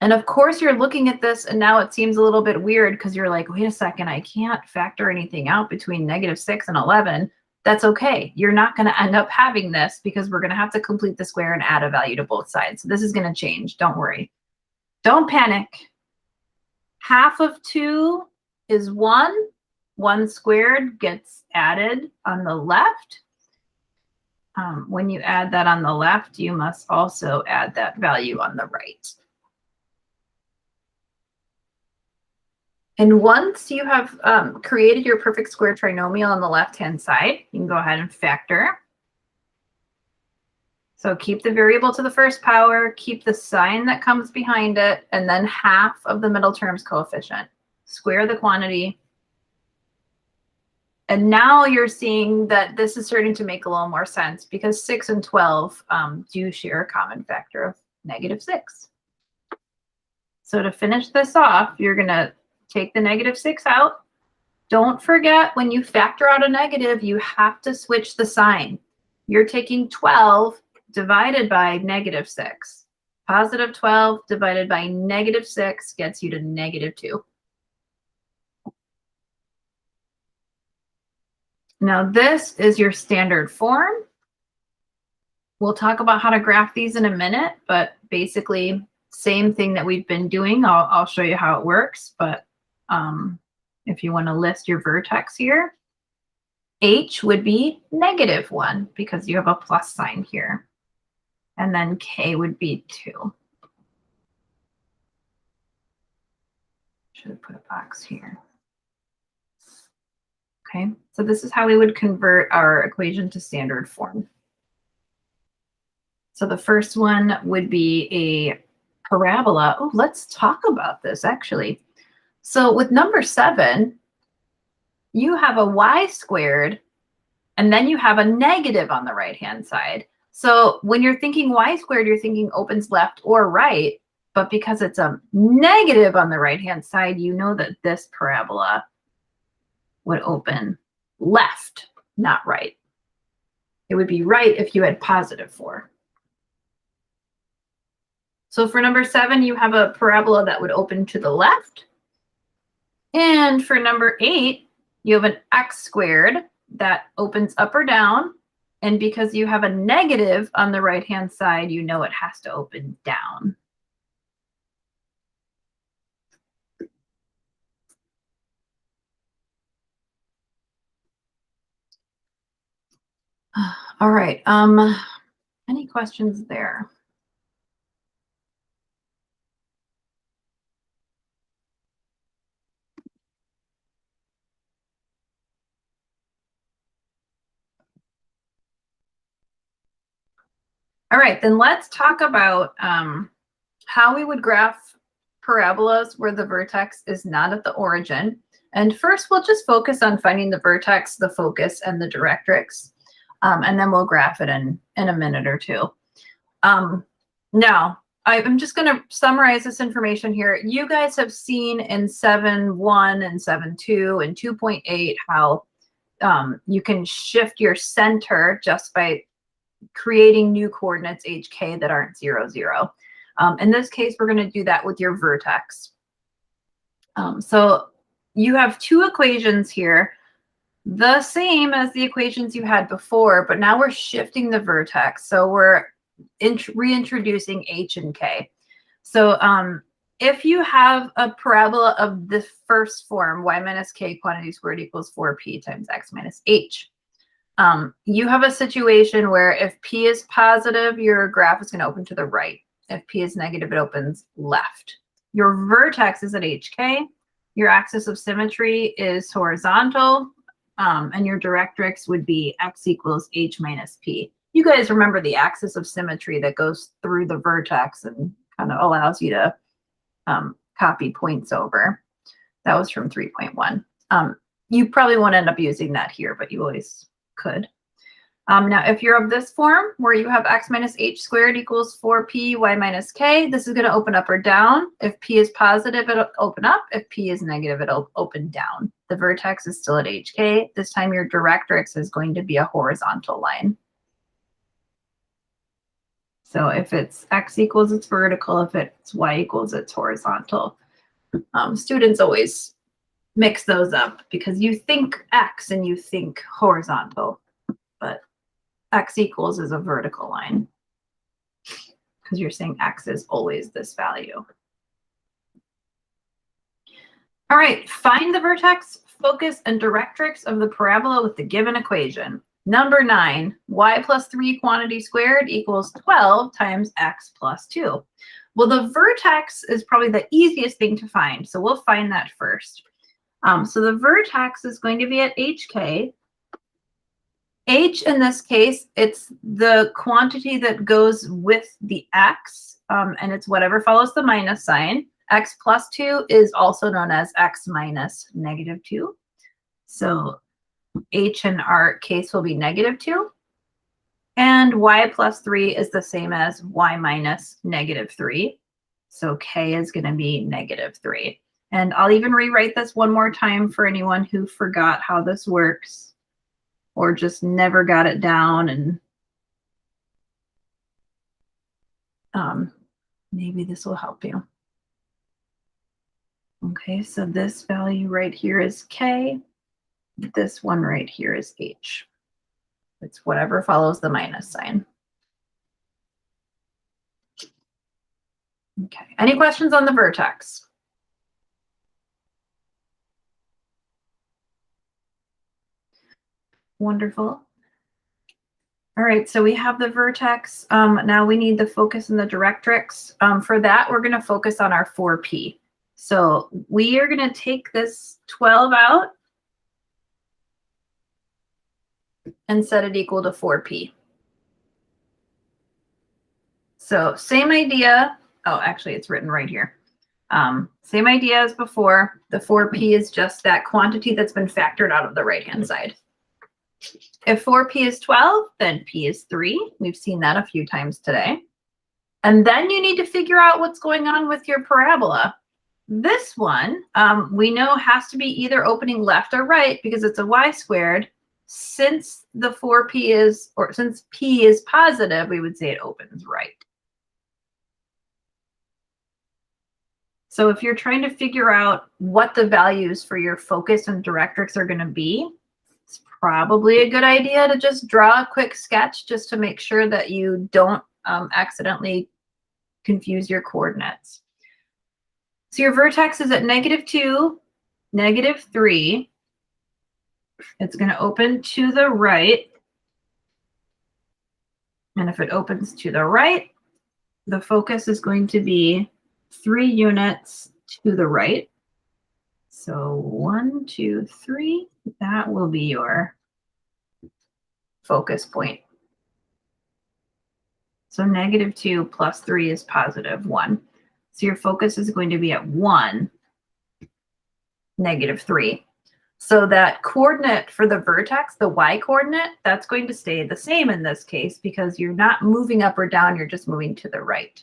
And of course, you're looking at this, and now it seems a little bit weird because you're like, wait a second, I can't factor anything out between -6 and 11. That's okay. You're not going to end up having this because we're going to have to complete the square and add a value to both sides. So this is going to change. Don't worry. Don't panic. Half of 2 is 1. 1 squared gets added on the left. When you add that on the left, you must also add that value on the right. And once you have created your perfect square trinomial on the left-hand side, you can go ahead and factor. So keep the variable to the first power, keep the sign that comes behind it, and then half of the middle term's coefficient. Square the quantity. And now you're seeing that this is starting to make a little more sense because 6 and 12 do share a common factor of -6. So to finish this off, you're going to take the -6 out. Don't forget, when you factor out a negative, you have to switch the sign. You're taking 12 divided by -6. Positive 12 divided by -6 gets you to -2. Now this is your standard form. We'll talk about how to graph these in a minute, but basically same thing that we've been doing. I'll show you how it works, but if you want to list your vertex here, H would be -1 because you have a plus sign here. And then K would be 2. Should have put a box here. Okay, so this is how we would convert our equation to standard form. So the first one would be a parabola. Oh, let's talk about this actually. So with number 7, you have a y squared, and then you have a negative on the right-hand side. So when you're thinking y squared, you're thinking opens left or right, but because it's a negative on the right-hand side, you know that this parabola would open left, not right. It would be right if you had positive 4. So for number 7, you have a parabola that would open to the left. And for number 8, you have an x squared that opens up or down. And because you have a negative on the right-hand side, you know it has to open down. All right. Any questions there? All right, then let's talk about how we would graph parabolas where the vertex is not at the origin. And first, we'll just focus on finding the vertex, the focus, and the directrix. And then we'll graph it in a minute or two. Now, I'm just going to summarize this information here. You guys have seen in 7.1 and 7.2 and 2.8 how you can shift your center just by creating new coordinates hk that aren't 0, 0. In this case, we're going to do that with your vertex. So you have two equations here, the same as the equations you had before, but now we're shifting the vertex. So we're reintroducing h and k. So if you have a parabola of the first form, y minus k quantity squared equals 4p times x minus h, you have a situation where if p is positive, your graph is going to open to the right. If p is negative, it opens left. Your vertex is at hk. Your axis of symmetry is horizontal. And your directrix would be x equals h minus p. You guys remember the axis of symmetry that goes through the vertex and kind of allows you to copy points over. That was from 3.1. You probably won't end up using that here, but you always could. Now, if you're of this form where you have x minus h squared equals 4p y minus k, this is going to open up or down. If p is positive, it'll open up. If p is negative, it'll open down. The vertex is still at hk. This time your directrix is going to be a horizontal line. So if it's x equals, it's vertical. If it's y equals, it's horizontal. Students always mix those up because you think x and you think horizontal, but x equals is a vertical line because you're saying x is always this value. All right, find the vertex, focus, and directrix of the parabola with the given equation. Number 9, y plus 3 quantity squared equals 12 times x plus 2. Well, the vertex is probably the easiest thing to find, so we'll find that first. So the vertex is going to be at hk. H in this case, it's the quantity that goes with the x, and it's whatever follows the minus sign. X plus 2 is also known as x minus negative 2. So h in our case will be negative 2. And y plus 3 is the same as y minus negative 3. So k is going to be negative 3. And I'll even rewrite this one more time for anyone who forgot how this works or just never got it down, and maybe this will help you. Okay, so this value right here is k. This one right here is h. It's whatever follows the minus sign. Okay, any questions on the vertex? Wonderful. All right, so we have the vertex. Now we need the focus and the directrix. For that, we're going to focus on our 4p. So we are going to take this 12 out and set it equal to 4p. So same idea. Oh, actually, it's written right here. Same idea as before. The 4p is just that quantity that's been factored out of the right-hand side. If 4p is 12, then p is 3. We've seen that a few times today. And then you need to figure out what's going on with your parabola. This one, we know has to be either opening left or right because it's a y squared. Since the 4p is, or since p is positive, we would say it opens right. So if you're trying to figure out what the values for your focus and directrix are going to be, it's probably a good idea to just draw a quick sketch just to make sure that you don't accidentally confuse your coordinates. So your vertex is at -2, -3. It's going to open to the right. And if it opens to the right, the focus is going to be 3 units to the right. So 1, 2, 3, that will be your focus point. So -2 plus 3 is +1. So your focus is going to be at 1, -3. So that coordinate for the vertex, the y coordinate, that's going to stay the same in this case because you're not moving up or down, you're just moving to the right.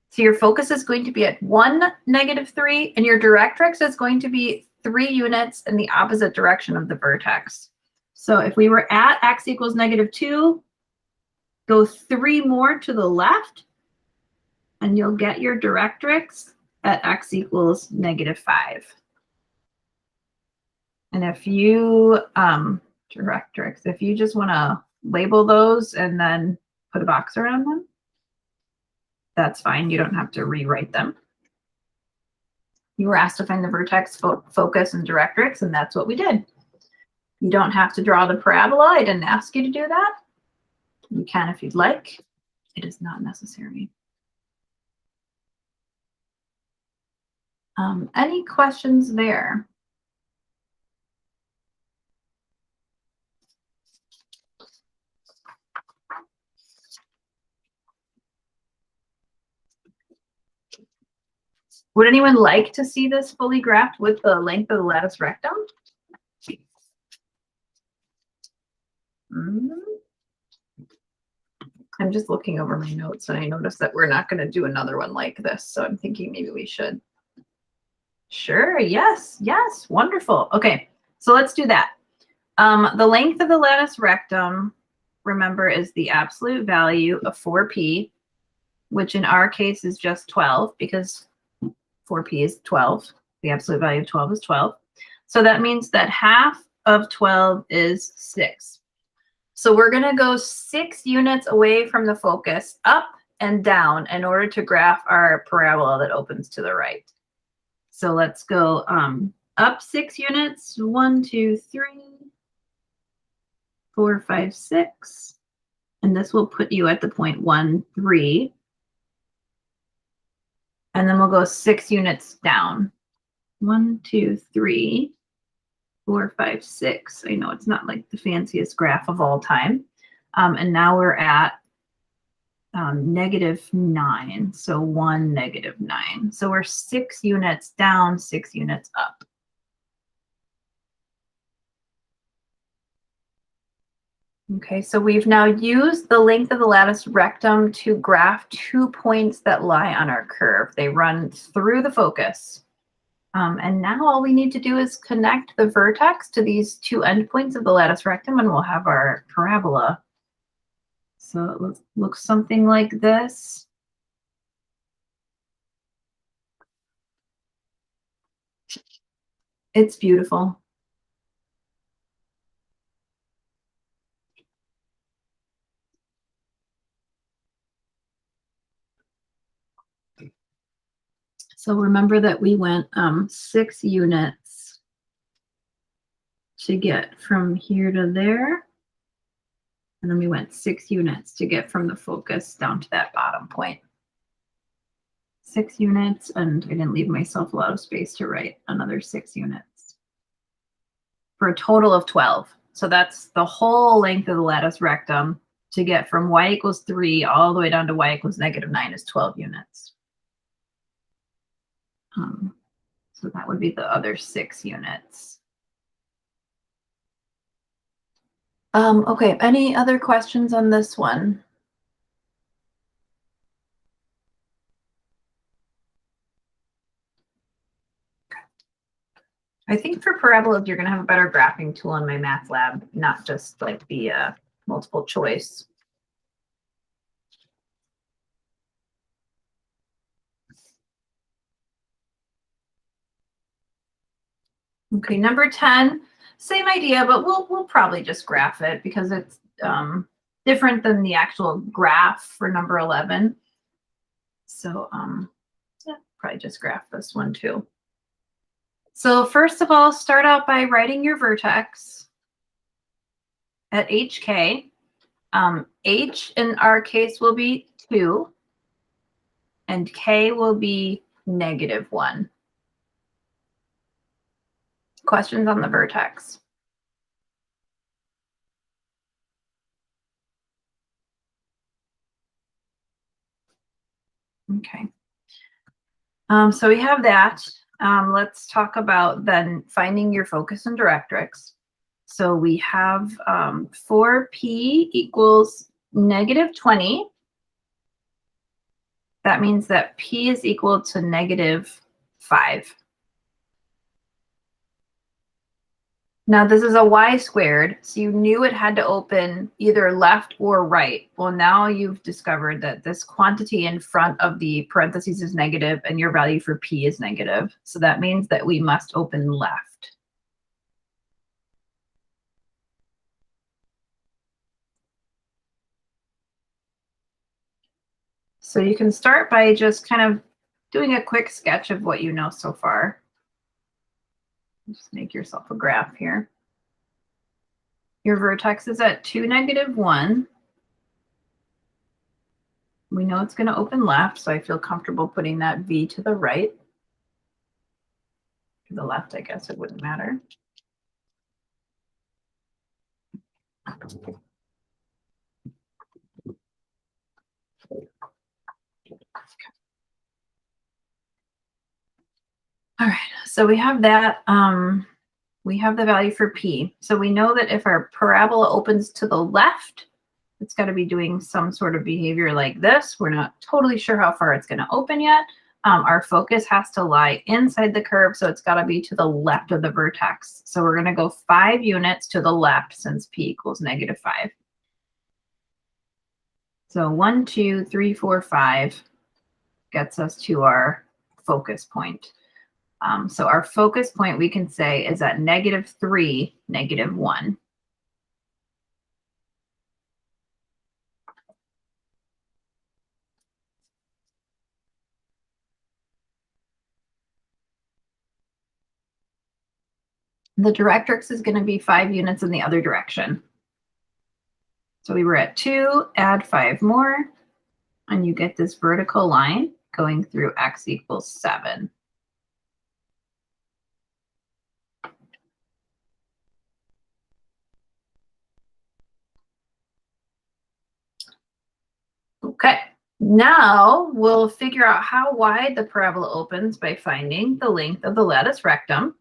So your focus is going to be at 1, -3, and your directrix is going to be 3 units in the opposite direction of the vertex. So if we were at x equals -2, go 3 more to the left, and you'll get your directrix at x equals -5. And if you, directrix, if you just want to label those and then put a box around them, that's fine. You don't have to rewrite them. You were asked to find the vertex, focus, and directrix, and that's what we did. You don't have to draw the parabola. I didn't ask you to do that. You can if you'd like. It is not necessary. Any questions there? Would anyone like to see this fully graphed with the length of the lattice rectum? I'm just looking over my notes and I noticed that we're not going to do another one like this. So I'm thinking maybe we should. Sure. Yes. Yes. Wonderful. Okay. So let's do that. The length of the lattice rectum, remember, is the absolute value of 4p, which in our case is just 12 because 4p is 12. The absolute value of 12 is 12. So that means that half of 12 is 6. So we're going to go 6 units away from the focus, up and down, in order to graph our parabola that opens to the right. So let's go up 6 units. 1, 2, 3, 4, 5, 6. And this will put you at the point 1, 3. And then we'll go 6 units down. 1, 2, 3, 4, 5, 6. I know it's not like the fanciest graph of all time. And now we're at -9. So 1, -9. So we're 6 units down, 6 units up. Okay, so we've now used the length of the lattice rectum to graph 2 points that lie on our curve. They run through the focus. And now all we need to do is connect the vertex to these 2 endpoints of the lattice rectum, and we'll have our parabola. So it looks something like this. It's beautiful. So remember that we went 6 units to get from here to there. And then we went 6 units to get from the focus down to that bottom point. 6 units, and I didn't leave myself a lot of space to write another 6 units. For a total of 12. So that's the whole length of the lattice rectum to get from y equals 3 all the way down to y equals -9 is 12 units. So that would be the other 6 units. Okay, any other questions on this one? I think for parabolas, you're going to have a better graphing tool in my math lab, not just like the multiple choice. Okay, number 10, same idea, but we'll probably just graph it because it's different than the actual graph for number 11. So yeah, probably just graph this one too. So first of all, start out by writing your vertex at HK. H in our case will be 2, and K will be -1. Questions on the vertex? Okay. So we have that. Let's talk about then finding your focus and directrix. So we have 4p equals -20. That means that p is equal to -5. Now this is a y-squared, so you knew it had to open either left or right. Well, now you've discovered that this quantity in front of the parentheses is negative and your value for p is negative. So that means that we must open left. So you can start by just kind of doing a quick sketch of what you know so far. Just make yourself a graph here. Your vertex is at 2, -1. We know it's going to open left, so I feel comfortable putting that V to the right. To the left, I guess it wouldn't matter. All right, so we have that. We have the value for P. So we know that if our parabola opens to the left, it's got to be doing some sort of behavior like this. We're not totally sure how far it's going to open yet. Our focus has to lie inside the curve, so it's got to be to the left of the vertex. So we're going to go 5 units to the left since P equals -5. So 1, 2, 3, 4, 5 gets us to our focus point. So our focus point, we can say, is at -3, -1. The directrix is going to be 5 units in the other direction. So we were at 2, add 5 more, and you get this vertical line going through x equals 7. Okay, now we'll figure out how wide the parabola opens by finding the length of the latus rectum,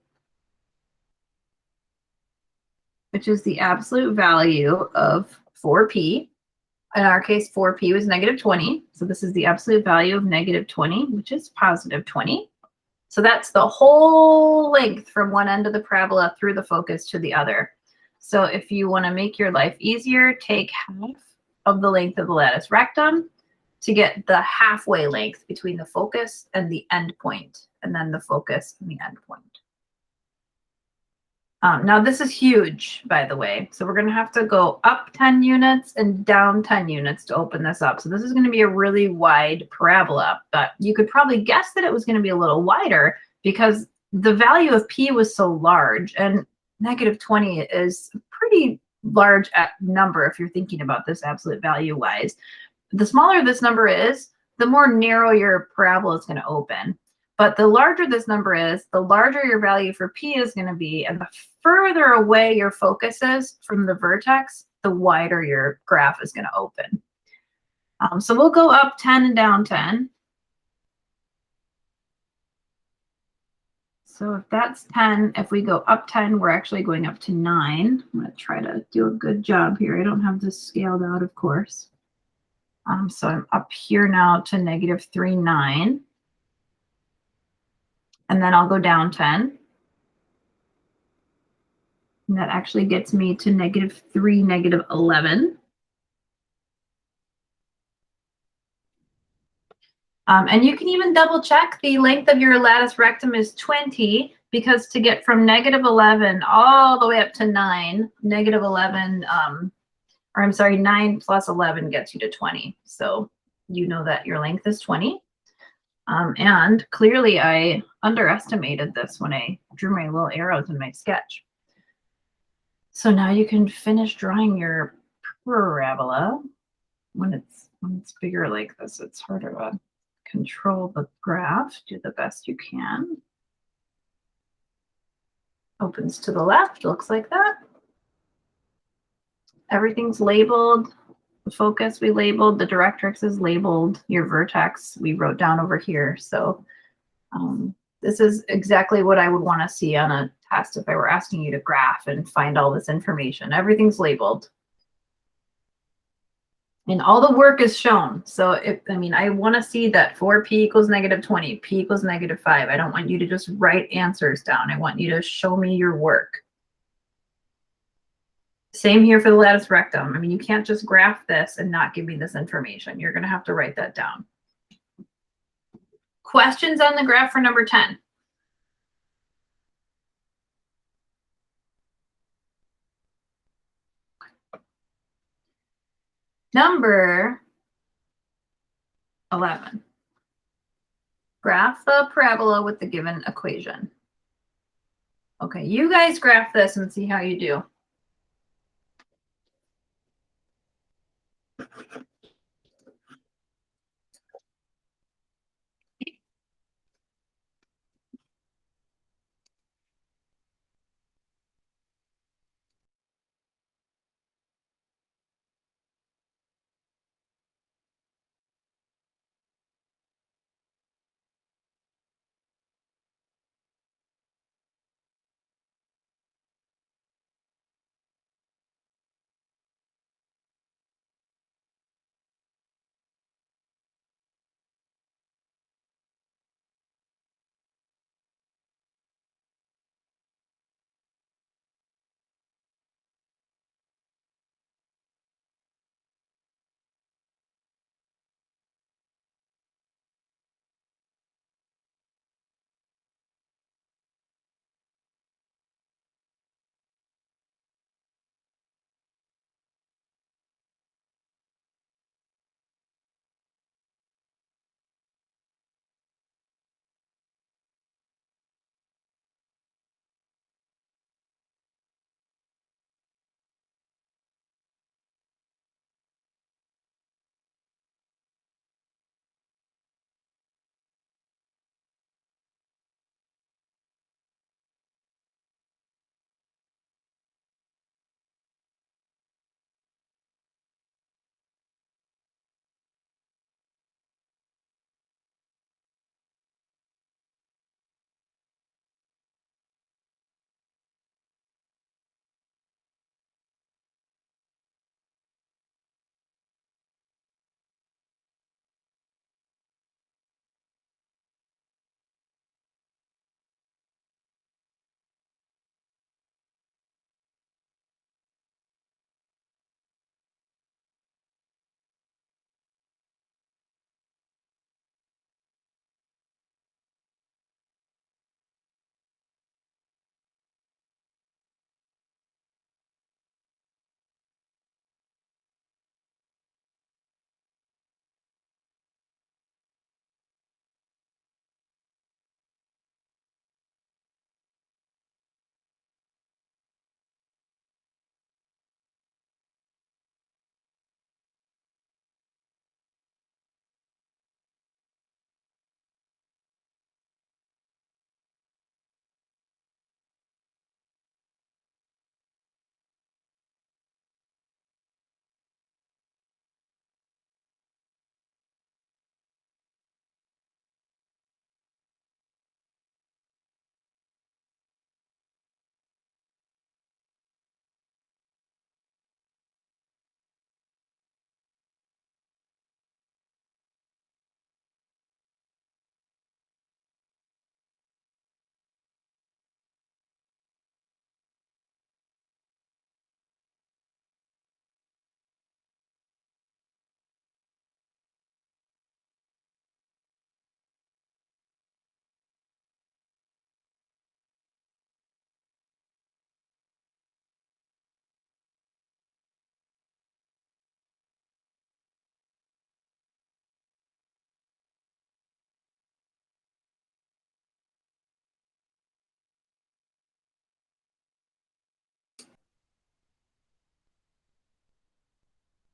which is the absolute value of 4p. In our case, 4p was -20. So this is the absolute value of -20, which is +20. So that's the whole length from one end of the parabola through the focus to the other. So if you want to make your life easier, take half of the length of the latus rectum to get the halfway length between the focus and the end point, and then the focus and the end point. Now this is huge, by the way. So we're going to have to go up 10 units and down 10 units to open this up. So this is going to be a really wide parabola, but you could probably guess that it was going to be a little wider because the value of P was so large, and -20 is a pretty large number if you're thinking about this absolute value wise. The smaller this number is, the more narrow your parabola is going to open. But the larger this number is, the larger your value for P is going to be, and the further away your focus is from the vertex, the wider your graph is going to open. So we'll go up 10 and down 10. So if that's 10, if we go up 10, we're actually going up to 9. I'm going to try to do a good job here. I don't have this scaled out, of course. So I'm up here now to negative 3, 9. And then I'll go down 10. And that actually gets me to negative 3, negative 11. And you can even double check the length of your latus rectum is 20, because to get from negative 11 all the way up to 9, negative 11, or I'm sorry, 9 plus 11 gets you to 20. So you know that your length is 20. And clearly I underestimated this when I drew my little arrows in my sketch. So now you can finish drawing your parabola. When it's bigger like this, it's harder to control the graph. Do the best you can. Opens to the left, looks like that. Everything's labeled. The focus we labeled, the directrix is labeled, your vertex we wrote down over here. So this is exactly what I would want to see on a test if I were asking you to graph and find all this information. Everything's labeled. And all the work is shown. So I want to see that for p equals negative 20, p equals negative 5. I don't want you to just write answers down. I want you to show me your work. Same here for the latus rectum. I mean, you can't just graph this and not give me this information. You're going to have to write that down. Questions on the graph for number 10? Number 11. Graph the parabola with the given equation. Okay, you guys graph this and see how you do.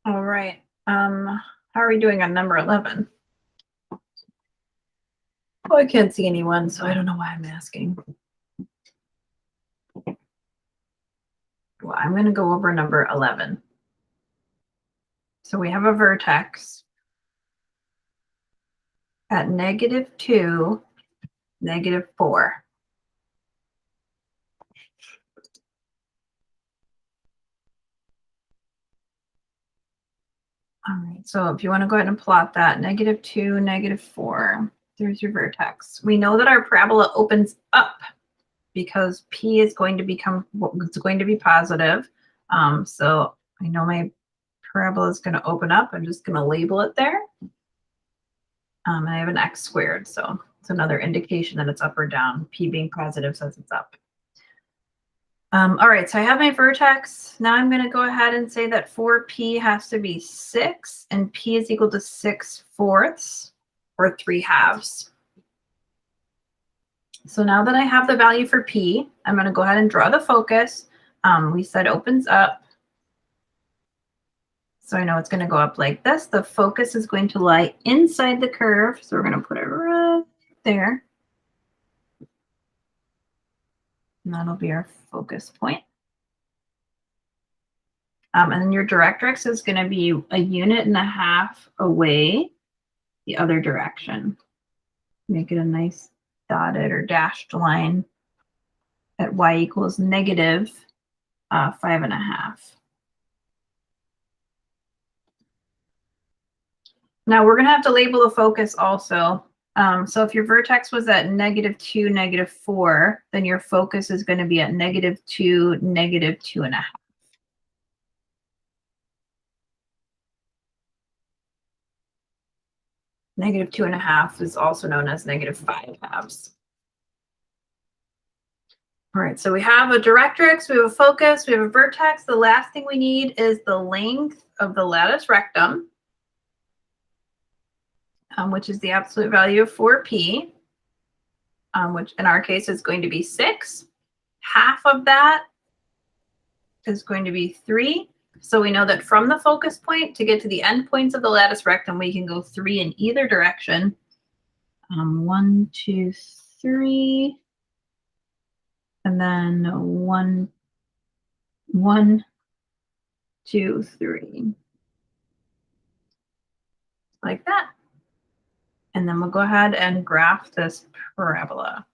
All right. How are we doing on number 11? Oh, I can't see anyone, so I don't know why I'm asking. Well, I'm going to go over number 11. So we have a vertex at -2, -4. All right, so if you want to go ahead and plot that, -2, -4, there's your vertex. We know that our parabola opens up because P is going to become, it's going to be positive. So I know my parabola is going to open up. I'm just going to label it there. I have an x squared, so it's another indication that it's up or down. P being positive says it's up. All right, so I have my vertex. Now I'm going to go ahead and say that 4P has to be 6, and P is equal to 6/4 or 3/2. So now that I have the value for P, I'm going to go ahead and draw the focus. We said opens up. So I know it's going to go up like this. The focus is going to lie inside the curve. So we're going to put it right there. And that'll be our focus point. And then your directrix is going to be 1.5 units away the other direction. Make it a nice dotted or dashed line at y equals -5.5. Now we're going to have to label the focus also. So if your vertex was at -2, -4, then your focus is going to be at -2, -2.5. -2.5 is also known as -5/2. All right, so we have a directrix, we have a focus, we have a vertex. The last thing we need is the length of the latus rectum, which is the absolute value of 4P, which in our case is going to be 6. Half of that is going to be 3. So we know that from the focus point to get to the end points of the latus rectum, we can go 3 in either direction. 1, 2, 3. And then 1, 2, 3. Like that. And then we'll go ahead and graph this parabola.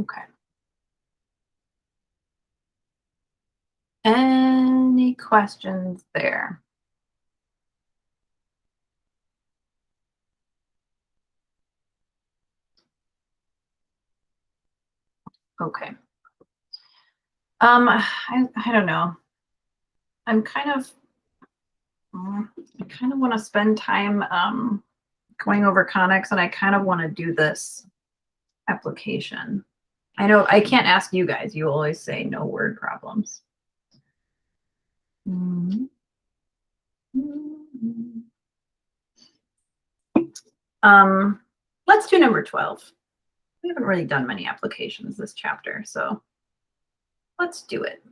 Okay. Any questions there? Okay. I don't know. I kind of want to spend time going over conics, and I kind of want to do this application. I know I can't ask you guys. You always say no word problems. Let's do number 12. We haven't really done many applications this chapter, so let's do it.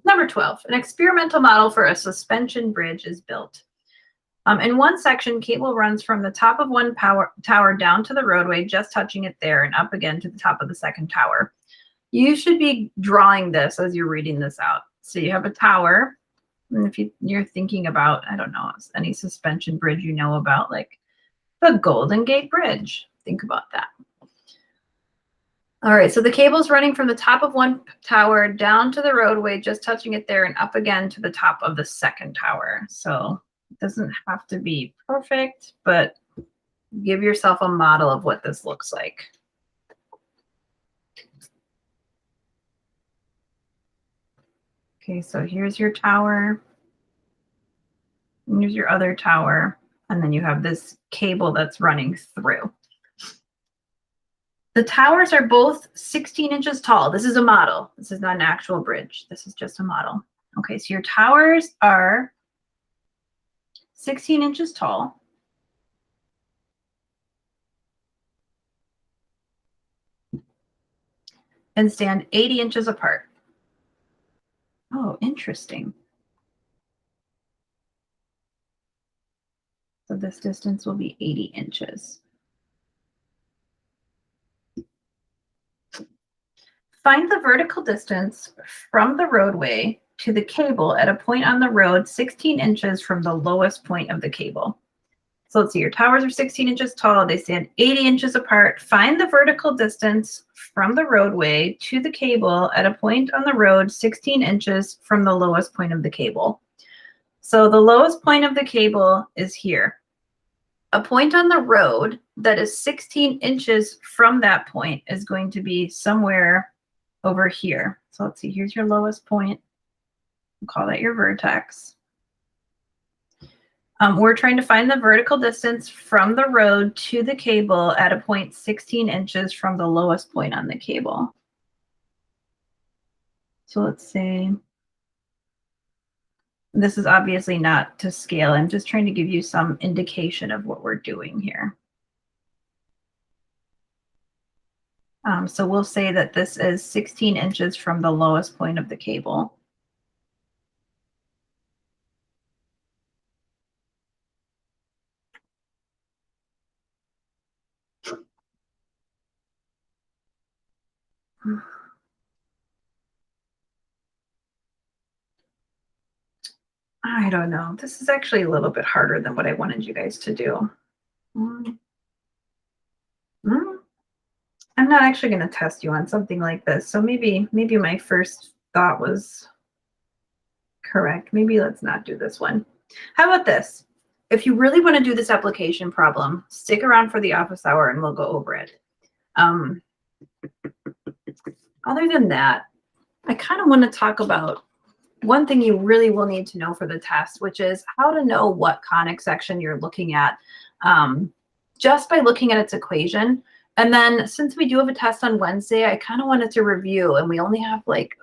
Number 12, an experimental model for a suspension bridge is built. In one section, cable runs from the top of one tower down to the roadway, just touching it there, and up again to the top of the second tower. You should be drawing this as you're reading this out. So you have a tower, and if you're thinking about, I don't know, any suspension bridge you know about, like the Golden Gate Bridge, think about that. All right, so the cable's running from the top of one tower down to the roadway, just touching it there, and up again to the top of the second tower. So it doesn't have to be perfect, but give yourself a model of what this looks like. Okay, so here's your tower. And here's your other tower. And then you have this cable that's running through. The towers are both 16 inches tall. This is a model. This is not an actual bridge. This is just a model. Okay, so your towers are 16 inches tall. And stand 80 inches apart. Oh, interesting. So this distance will be 80 inches. Find the vertical distance from the roadway to the cable at a point on the road 16 inches from the lowest point of the cable. So let's see, your towers are 16 inches tall. They stand 80 inches apart. Find the vertical distance from the roadway to the cable at a point on the road 16 inches from the lowest point of the cable. So the lowest point of the cable is here. A point on the road that is 16 inches from that point is going to be somewhere over here. So let's see, here's your lowest point. We'll call that your vertex. We're trying to find the vertical distance from the road to the cable at a point 16 inches from the lowest point on the cable. So let's say, this is obviously not to scale. I'm just trying to give you some indication of what we're doing here. So we'll say that this is 16 inches from the lowest point of the cable. I don't know. This is actually a little bit harder than what I wanted you guys to do. I'm not actually going to test you on something like this. So maybe my first thought was correct. Maybe let's not do this one. How about this? If you really want to do this application problem, stick around for the office hour and we'll go over it. Other than that, I kind of want to talk about one thing you really will need to know for the test, which is how to know what conic section you're looking at just by looking at its equation. And then since we do have a test on Wednesday, I kind of wanted to review, and we only have like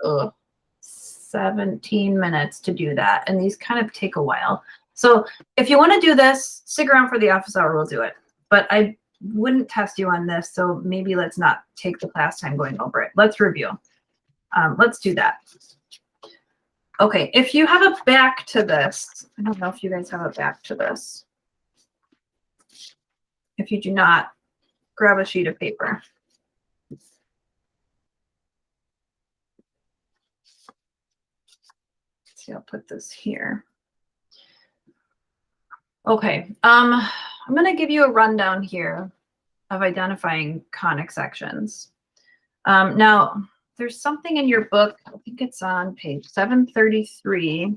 17 minutes to do that. And these kind of take a while. So if you want to do this, stick around for the office hour, we'll do it. But I wouldn't test you on this. So maybe let's not take the class time going over it. Let's review. Let's do that. Okay, if you have a back to this, I don't know if you guys have a back to this. If you do not, grab a sheet of paper. See, I'll put this here. Okay, I'm going to give you a rundown here of identifying conic sections. Now, there's something in your book, I think it's on page 733.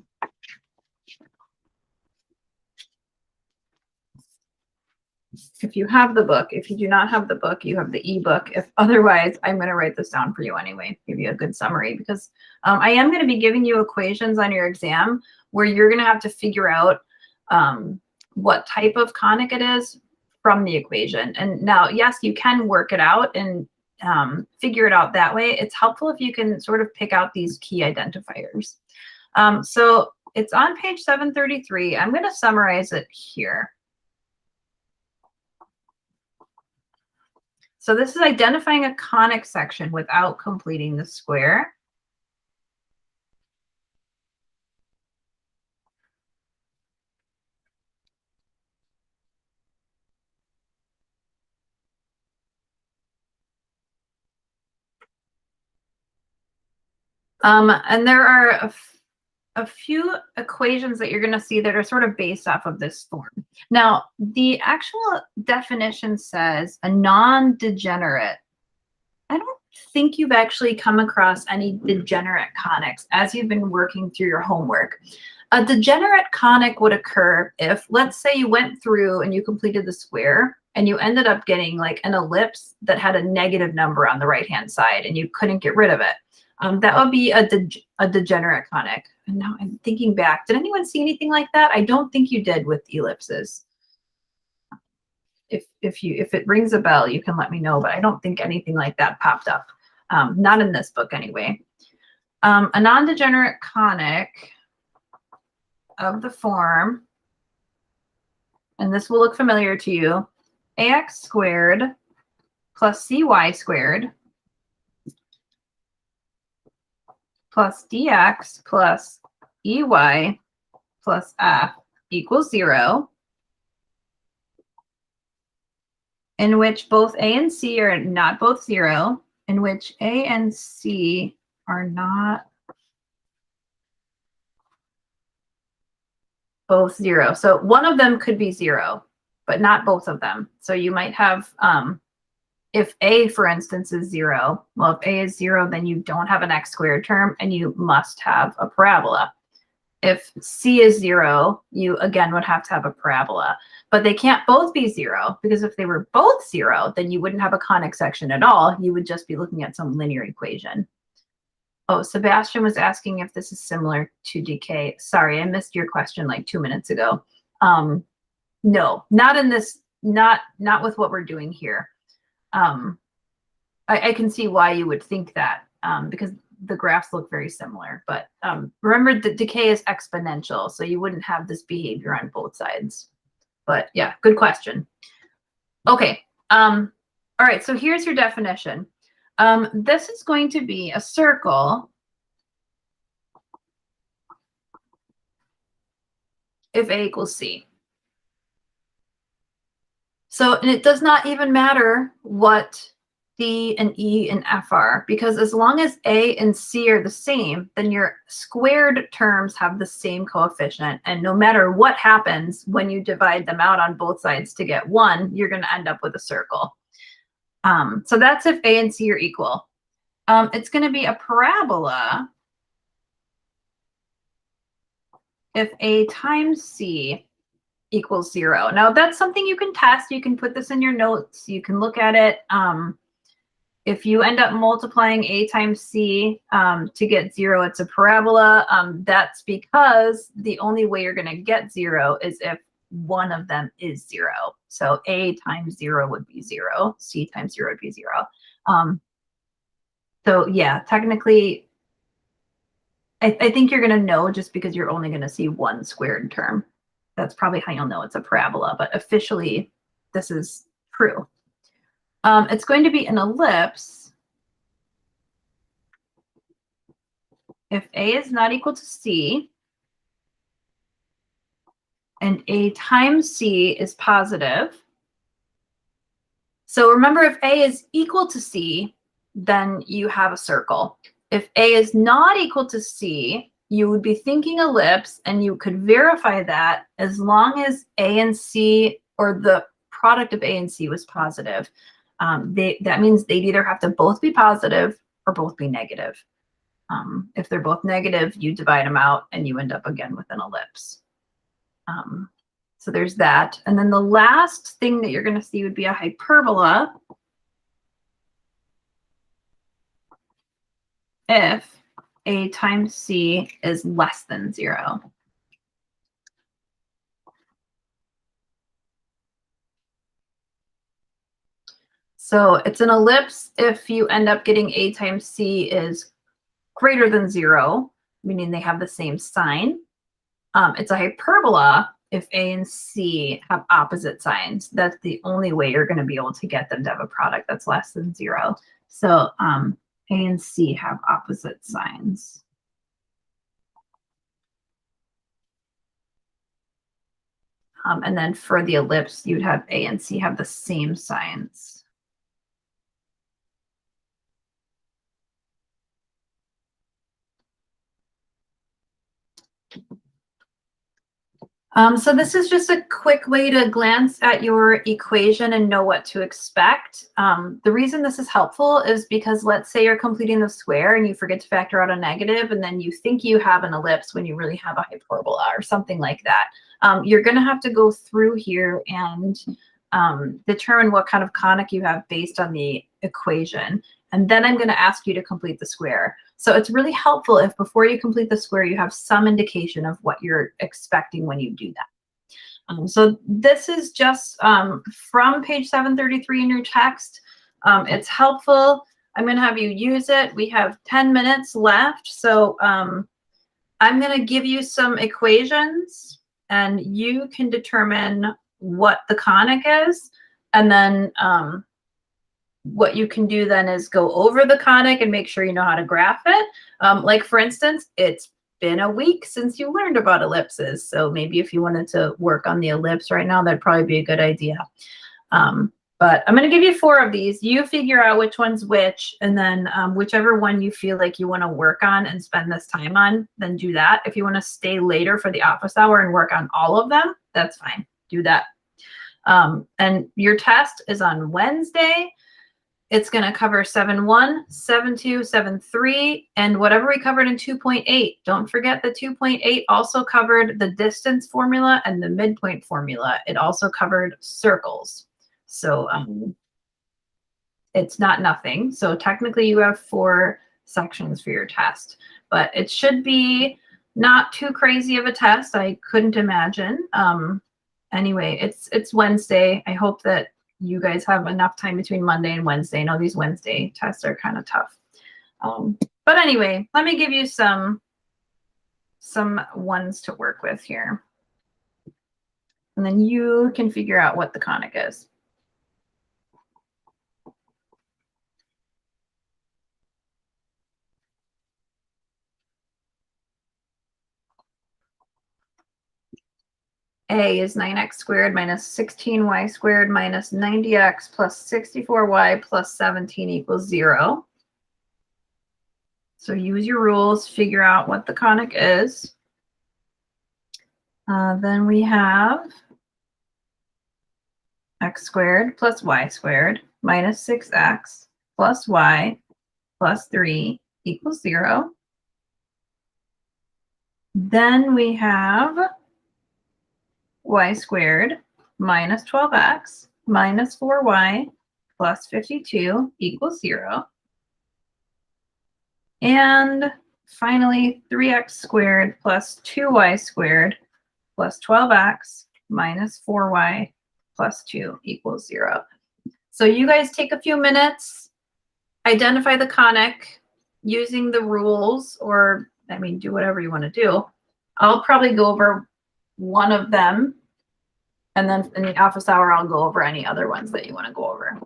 If you have the book, if you do not have the book, you have the ebook. If otherwise, I'm going to write this down for you anyway, give you a good summary, because I am going to be giving you equations on your exam where you're going to have to figure out what type of conic it is from the equation. And now, yes, you can work it out and figure it out that way. It's helpful if you can sort of pick out these key identifiers. So it's on page 733. I'm going to summarize it here. So this is identifying a conic section without completing the square. And there are a few equations that you're going to see that are sort of based off of this form. Now, the actual definition says a non-degenerate. I don't think you've actually come across any degenerate conics as you've been working through your homework. A degenerate conic would occur if, let's say you went through and you completed the square and you ended up getting like an ellipse that had a negative number on the right-hand side and you couldn't get rid of it. That would be a degenerate conic. And now I'm thinking back, did anyone see anything like that? I don't think you did with ellipses. If it rings a bell, you can let me know, but I don't think anything like that popped up. Not in this book anyway. A non-degenerate conic of the form, and this will look familiar to you, ax squared plus cy squared plus dx plus ey plus f equals 0, in which both a and c are not both 0, in which a and c are not both 0. So one of them could be 0, but not both of them. So you might have, if a, for instance, is 0, well, if a is 0, then you don't have an x squared term and you must have a parabola. If c is 0, you again would have to have a parabola. But they can't both be 0, because if they were both 0, then you wouldn't have a conic section at all. You would just be looking at some linear equation. Oh, Sebastian was asking if this is similar to decay. Sorry, I missed your question like 2 minutes ago. No, not in this, not with what we're doing here. I can see why you would think that, because the graphs look very similar. But remember that decay is exponential, so you wouldn't have this behavior on both sides. But yeah, good question. Okay, all right, so here's your definition. This is going to be a circle if A equals C. So, and it does not even matter what D and E and F are, because as long as A and C are the same, then your squared terms have the same coefficient. And no matter what happens when you divide them out on both sides to get 1, you're going to end up with a circle. So that's if A and C are equal. It's going to be a parabola if A times C equals 0. Now that's something you can test. You can put this in your notes. You can look at it. If you end up multiplying A times C to get 0, it's a parabola. That's because the only way you're going to get 0 is if one of them is 0. So A times 0 would be 0. C times 0 would be 0. So yeah, technically, I think you're going to know just because you're only going to see one squared term. That's probably how you'll know it's a parabola, but officially this is true. It's going to be an ellipse if A is not equal to C and A times C is positive. So remember, if A is equal to C, then you have a circle. If A is not equal to C, you would be thinking ellipse, and you could verify that as long as A and C, or the product of A and C, was positive. That means they'd either have to both be positive or both be negative. If they're both negative, you divide them out and you end up again with an ellipse. So there's that. And then the last thing that you're going to see would be a hyperbola if A times C is less than 0. So it's an ellipse if you end up getting A times C is greater than 0, meaning they have the same sign. It's a hyperbola if A and C have opposite signs. That's the only way you're going to be able to get them to have a product that's less than 0. So A and C have opposite signs. And then for the ellipse, you'd have A and C have the same signs. So this is just a quick way to glance at your equation and know what to expect. The reason this is helpful is because let's say you're completing the square and you forget to factor out a negative, and then you think you have an ellipse when you really have a hyperbola or something like that. You're going to have to go through here and determine what kind of conic you have based on the equation. And then I'm going to ask you to complete the square. So it's really helpful if before you complete the square, you have some indication of what you're expecting when you do that. So this is just from page 733 in your text. It's helpful. I'm going to have you use it. We have 10 minutes left. So I'm going to give you some equations and you can determine what the conic is. And then what you can do then is go over the conic and make sure you know how to graph it. Like for instance, it's been a week since you learned about ellipses. So maybe if you wanted to work on the ellipse right now, that'd probably be a good idea. But I'm going to give you 4 of these. You figure out which one's which, and then whichever one you feel like you want to work on and spend this time on, then do that. If you want to stay later for the office hour and work on all of them, that's fine. Do that. And your test is on Wednesday. It's going to cover 7.1, 7.2, 7.3, and whatever we covered in 2.8. Don't forget the 2.8 also covered the distance formula and the midpoint formula. It also covered circles. So it's not nothing. So technically you have 4 sections for your test, but it should be not too crazy of a test. I couldn't imagine. Anyway, it's Wednesday. I hope that you guys have enough time between Monday and Wednesday. I know these Wednesday tests are kind of tough. But anyway, let me give you some ones to work with here. And then you can figure out what the conic is. A is 9x squared minus 16y squared minus 90x plus 64y plus 17 equals 0. So use your rules, figure out what the conic is. Then we have x squared plus y squared minus 6x plus y plus 3 equals 0. Then we have y squared minus 12x minus 4y plus 52 equals 0. And finally, 3x squared plus 2y squared plus 12x minus 4y plus 2 equals 0. So you guys take a few minutes, identify the conic using the rules, or I mean, do whatever you want to do. I'll probably go over one of them, and then in the office hour, I'll go over any other ones that you want to go over.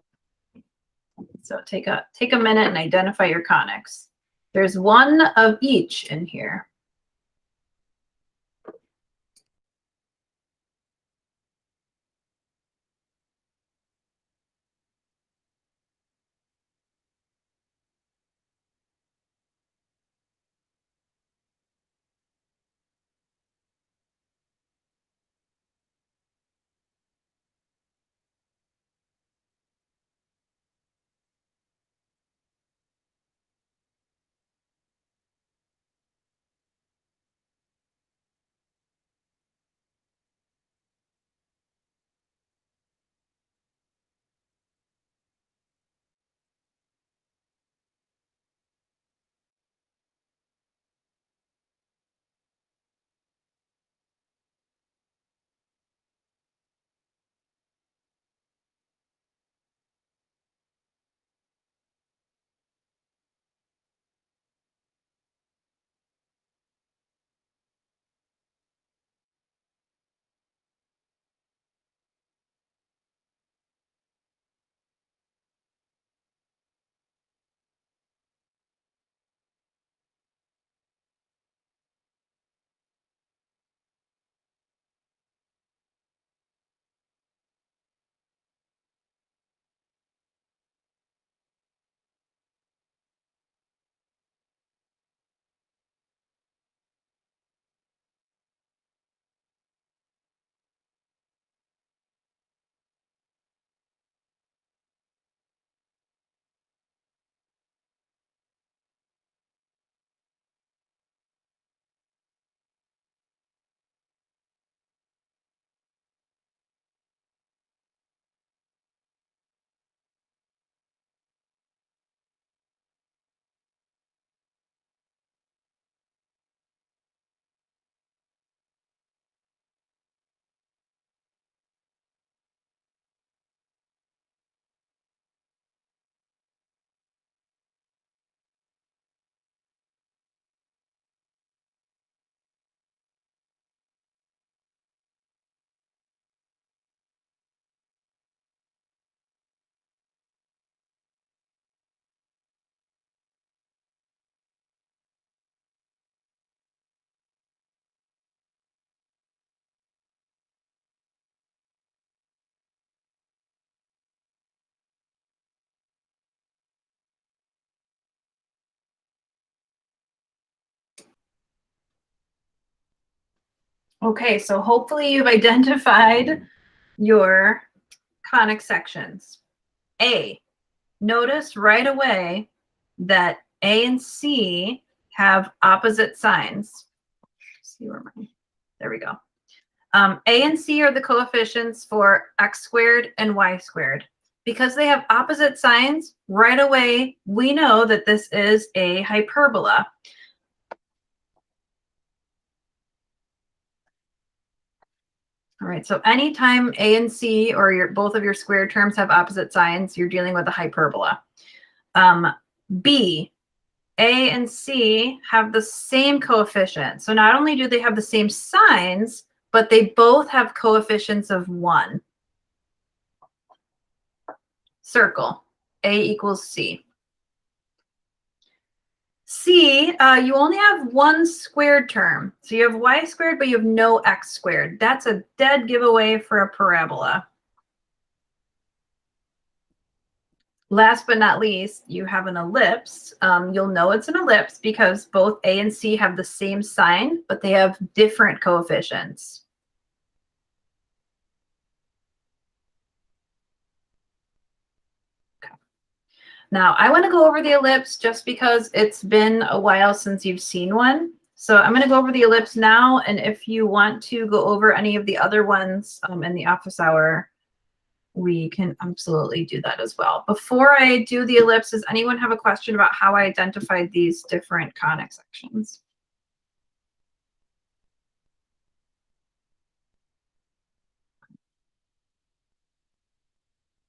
So take a minute and identify your conics. There's one of each in here. Okay, so hopefully you've identified your conic sections. A, notice right away that A and C have opposite signs. See where there we go. A and C are the coefficients for x squared and y squared. Because they have opposite signs, right away, we know that this is a hyperbola. All right, so anytime A and C or both of your squared terms have opposite signs, you're dealing with a hyperbola. B, A and C have the same coefficient. So not only do they have the same signs, but they both have coefficients of 1. Circle, A equals C. C, you only have one squared term. So you have y squared, but you have no x squared. That's a dead giveaway for a parabola. Last but not least, you have an ellipse. You'll know it's an ellipse because both A and C have the same sign, but they have different coefficients. Now, I want to go over the ellipse just because it's been a while since you've seen one. So I'm going to go over the ellipse now, and if you want to go over any of the other ones in the office hour, we can absolutely do that as well. Before I do the ellipse, does anyone have a question about how I identified these different conic sections?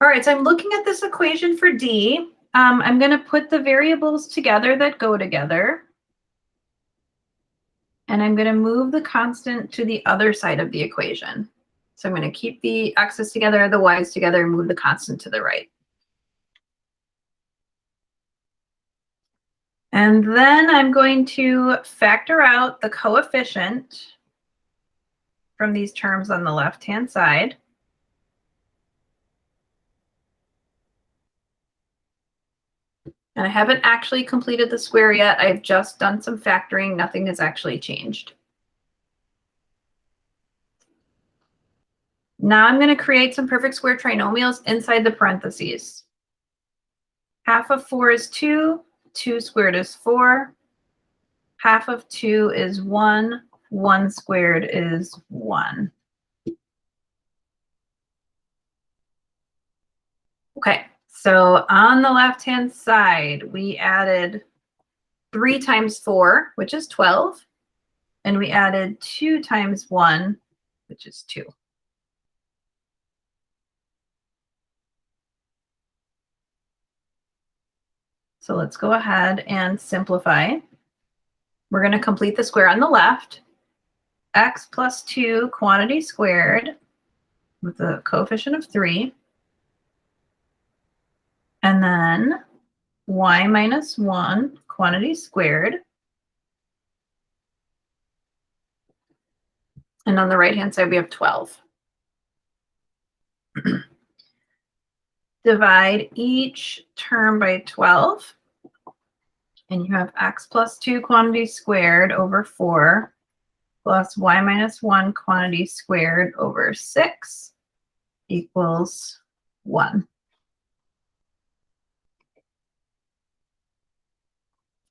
All right, so I'm looking at this equation for D. I'm going to put the variables together that go together. And I'm going to move the constant to the other side of the equation. So I'm going to keep the x's together, the y's together, and move the constant to the right. And then I'm going to factor out the coefficient from these terms on the left-hand side. And I haven't actually completed the square yet. I've just done some factoring. Nothing has actually changed. Now I'm going to create some perfect square trinomials inside the parentheses. Half of 4 is 2. 2 squared is 4. Half of 2 is 1. 1 squared is 1. Okay, so on the left-hand side, we added 3 times 4, which is 12. And we added 2 times 1, which is 2. So let's go ahead and simplify. We're going to complete the square on the left. X plus 2 quantity squared with a coefficient of 3. And then y minus 1 quantity squared. And on the right-hand side, we have 12. Divide each term by 12. And you have x plus 2 quantity squared over 4 plus y minus 1 quantity squared over 6 equals 1.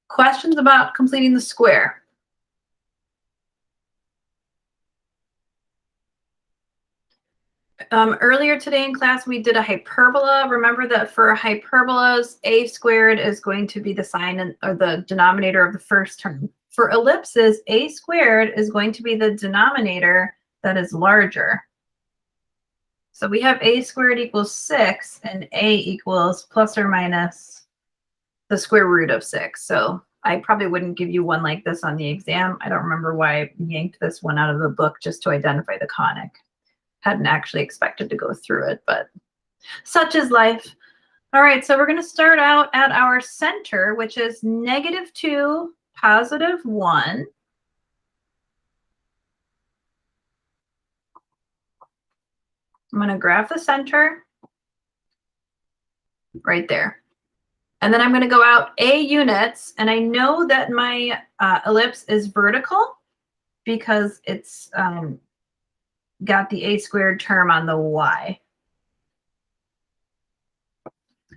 Questions about completing the square? Earlier today in class, we did a hyperbola. Remember that for hyperbolas, a squared is going to be the sign or the denominator of the first term. For ellipses, a squared is going to be the denominator that is larger. So we have a squared equals 6, and a equals plus or minus the square root of 6. So I probably wouldn't give you one like this on the exam. I don't remember why I yanked this one out of the book just to identify the conic. Hadn't actually expected to go through it, but such is life. All right, so we're going to start out at our center, which is -2, +1. I'm going to graph the center right there. And then I'm going to go out a units, and I know that my ellipse is vertical because it's got the a squared term on the y.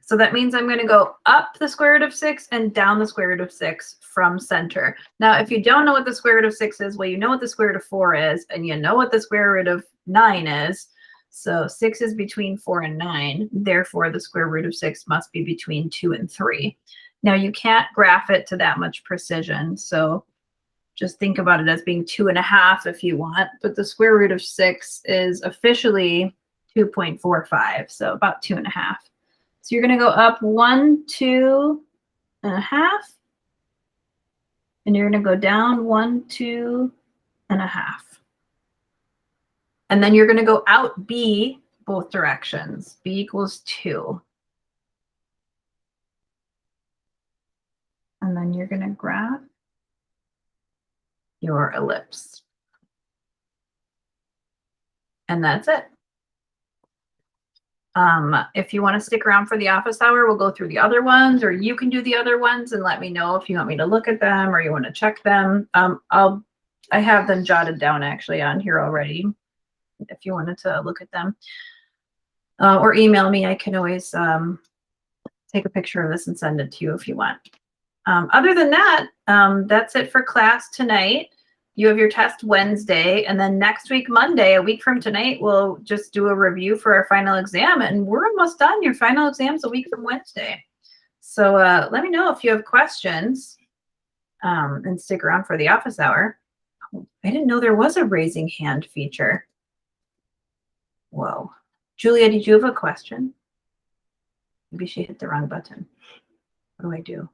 So that means I'm going to go up the square root of 6 and down the square root of 6 from center. Now, if you don't know what the square root of 6 is, well, you know what the square root of 4 is, and you know what the square root of 9 is. So 6 is between 4 and 9. Therefore, the square root of 6 must be between 2 and 3. Now, you can't graph it to that much precision. So just think about it as being 2.5 if you want. But the square root of 6 is officially 2.45. So about 2.5. So you're going to go up 1, 2.5. And you're going to go down 1, 2.5. And then you're going to go out B both directions. B equals 2. And then you're going to graph your ellipse. And that's it. If you want to stick around for the office hour, we'll go through the other ones, or you can do the other ones and let me know if you want me to look at them or you want to check them. I have them jotted down actually on here already if you wanted to look at them. Or email me. I can always take a picture of this and send it to you if you want. Other than that, that's it for class tonight. You have your test Wednesday, and then next week, Monday, a week from tonight, we'll just do a review for our final exam, and we're almost done. Your final exam's a week from Wednesday. So let me know if you have questions, and stick around for the office hour. Oh, I didn't know there was a raising hand feature. Whoa. Julia, did you have a question? Maybe she hit the wrong button. What do I do?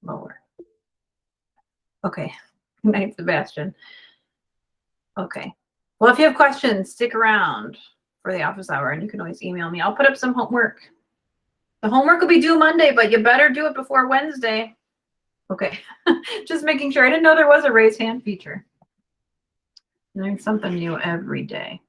Lower. Okay. Good night, Sebastian. Okay. Well, if you have questions, stick around for the office hour, and you can always email me. I'll put up some homework. The homework will be due Monday, but you better do it before Wednesday. Okay. Just making sure. I didn't know there was a raise hand feature. Learn something new every day.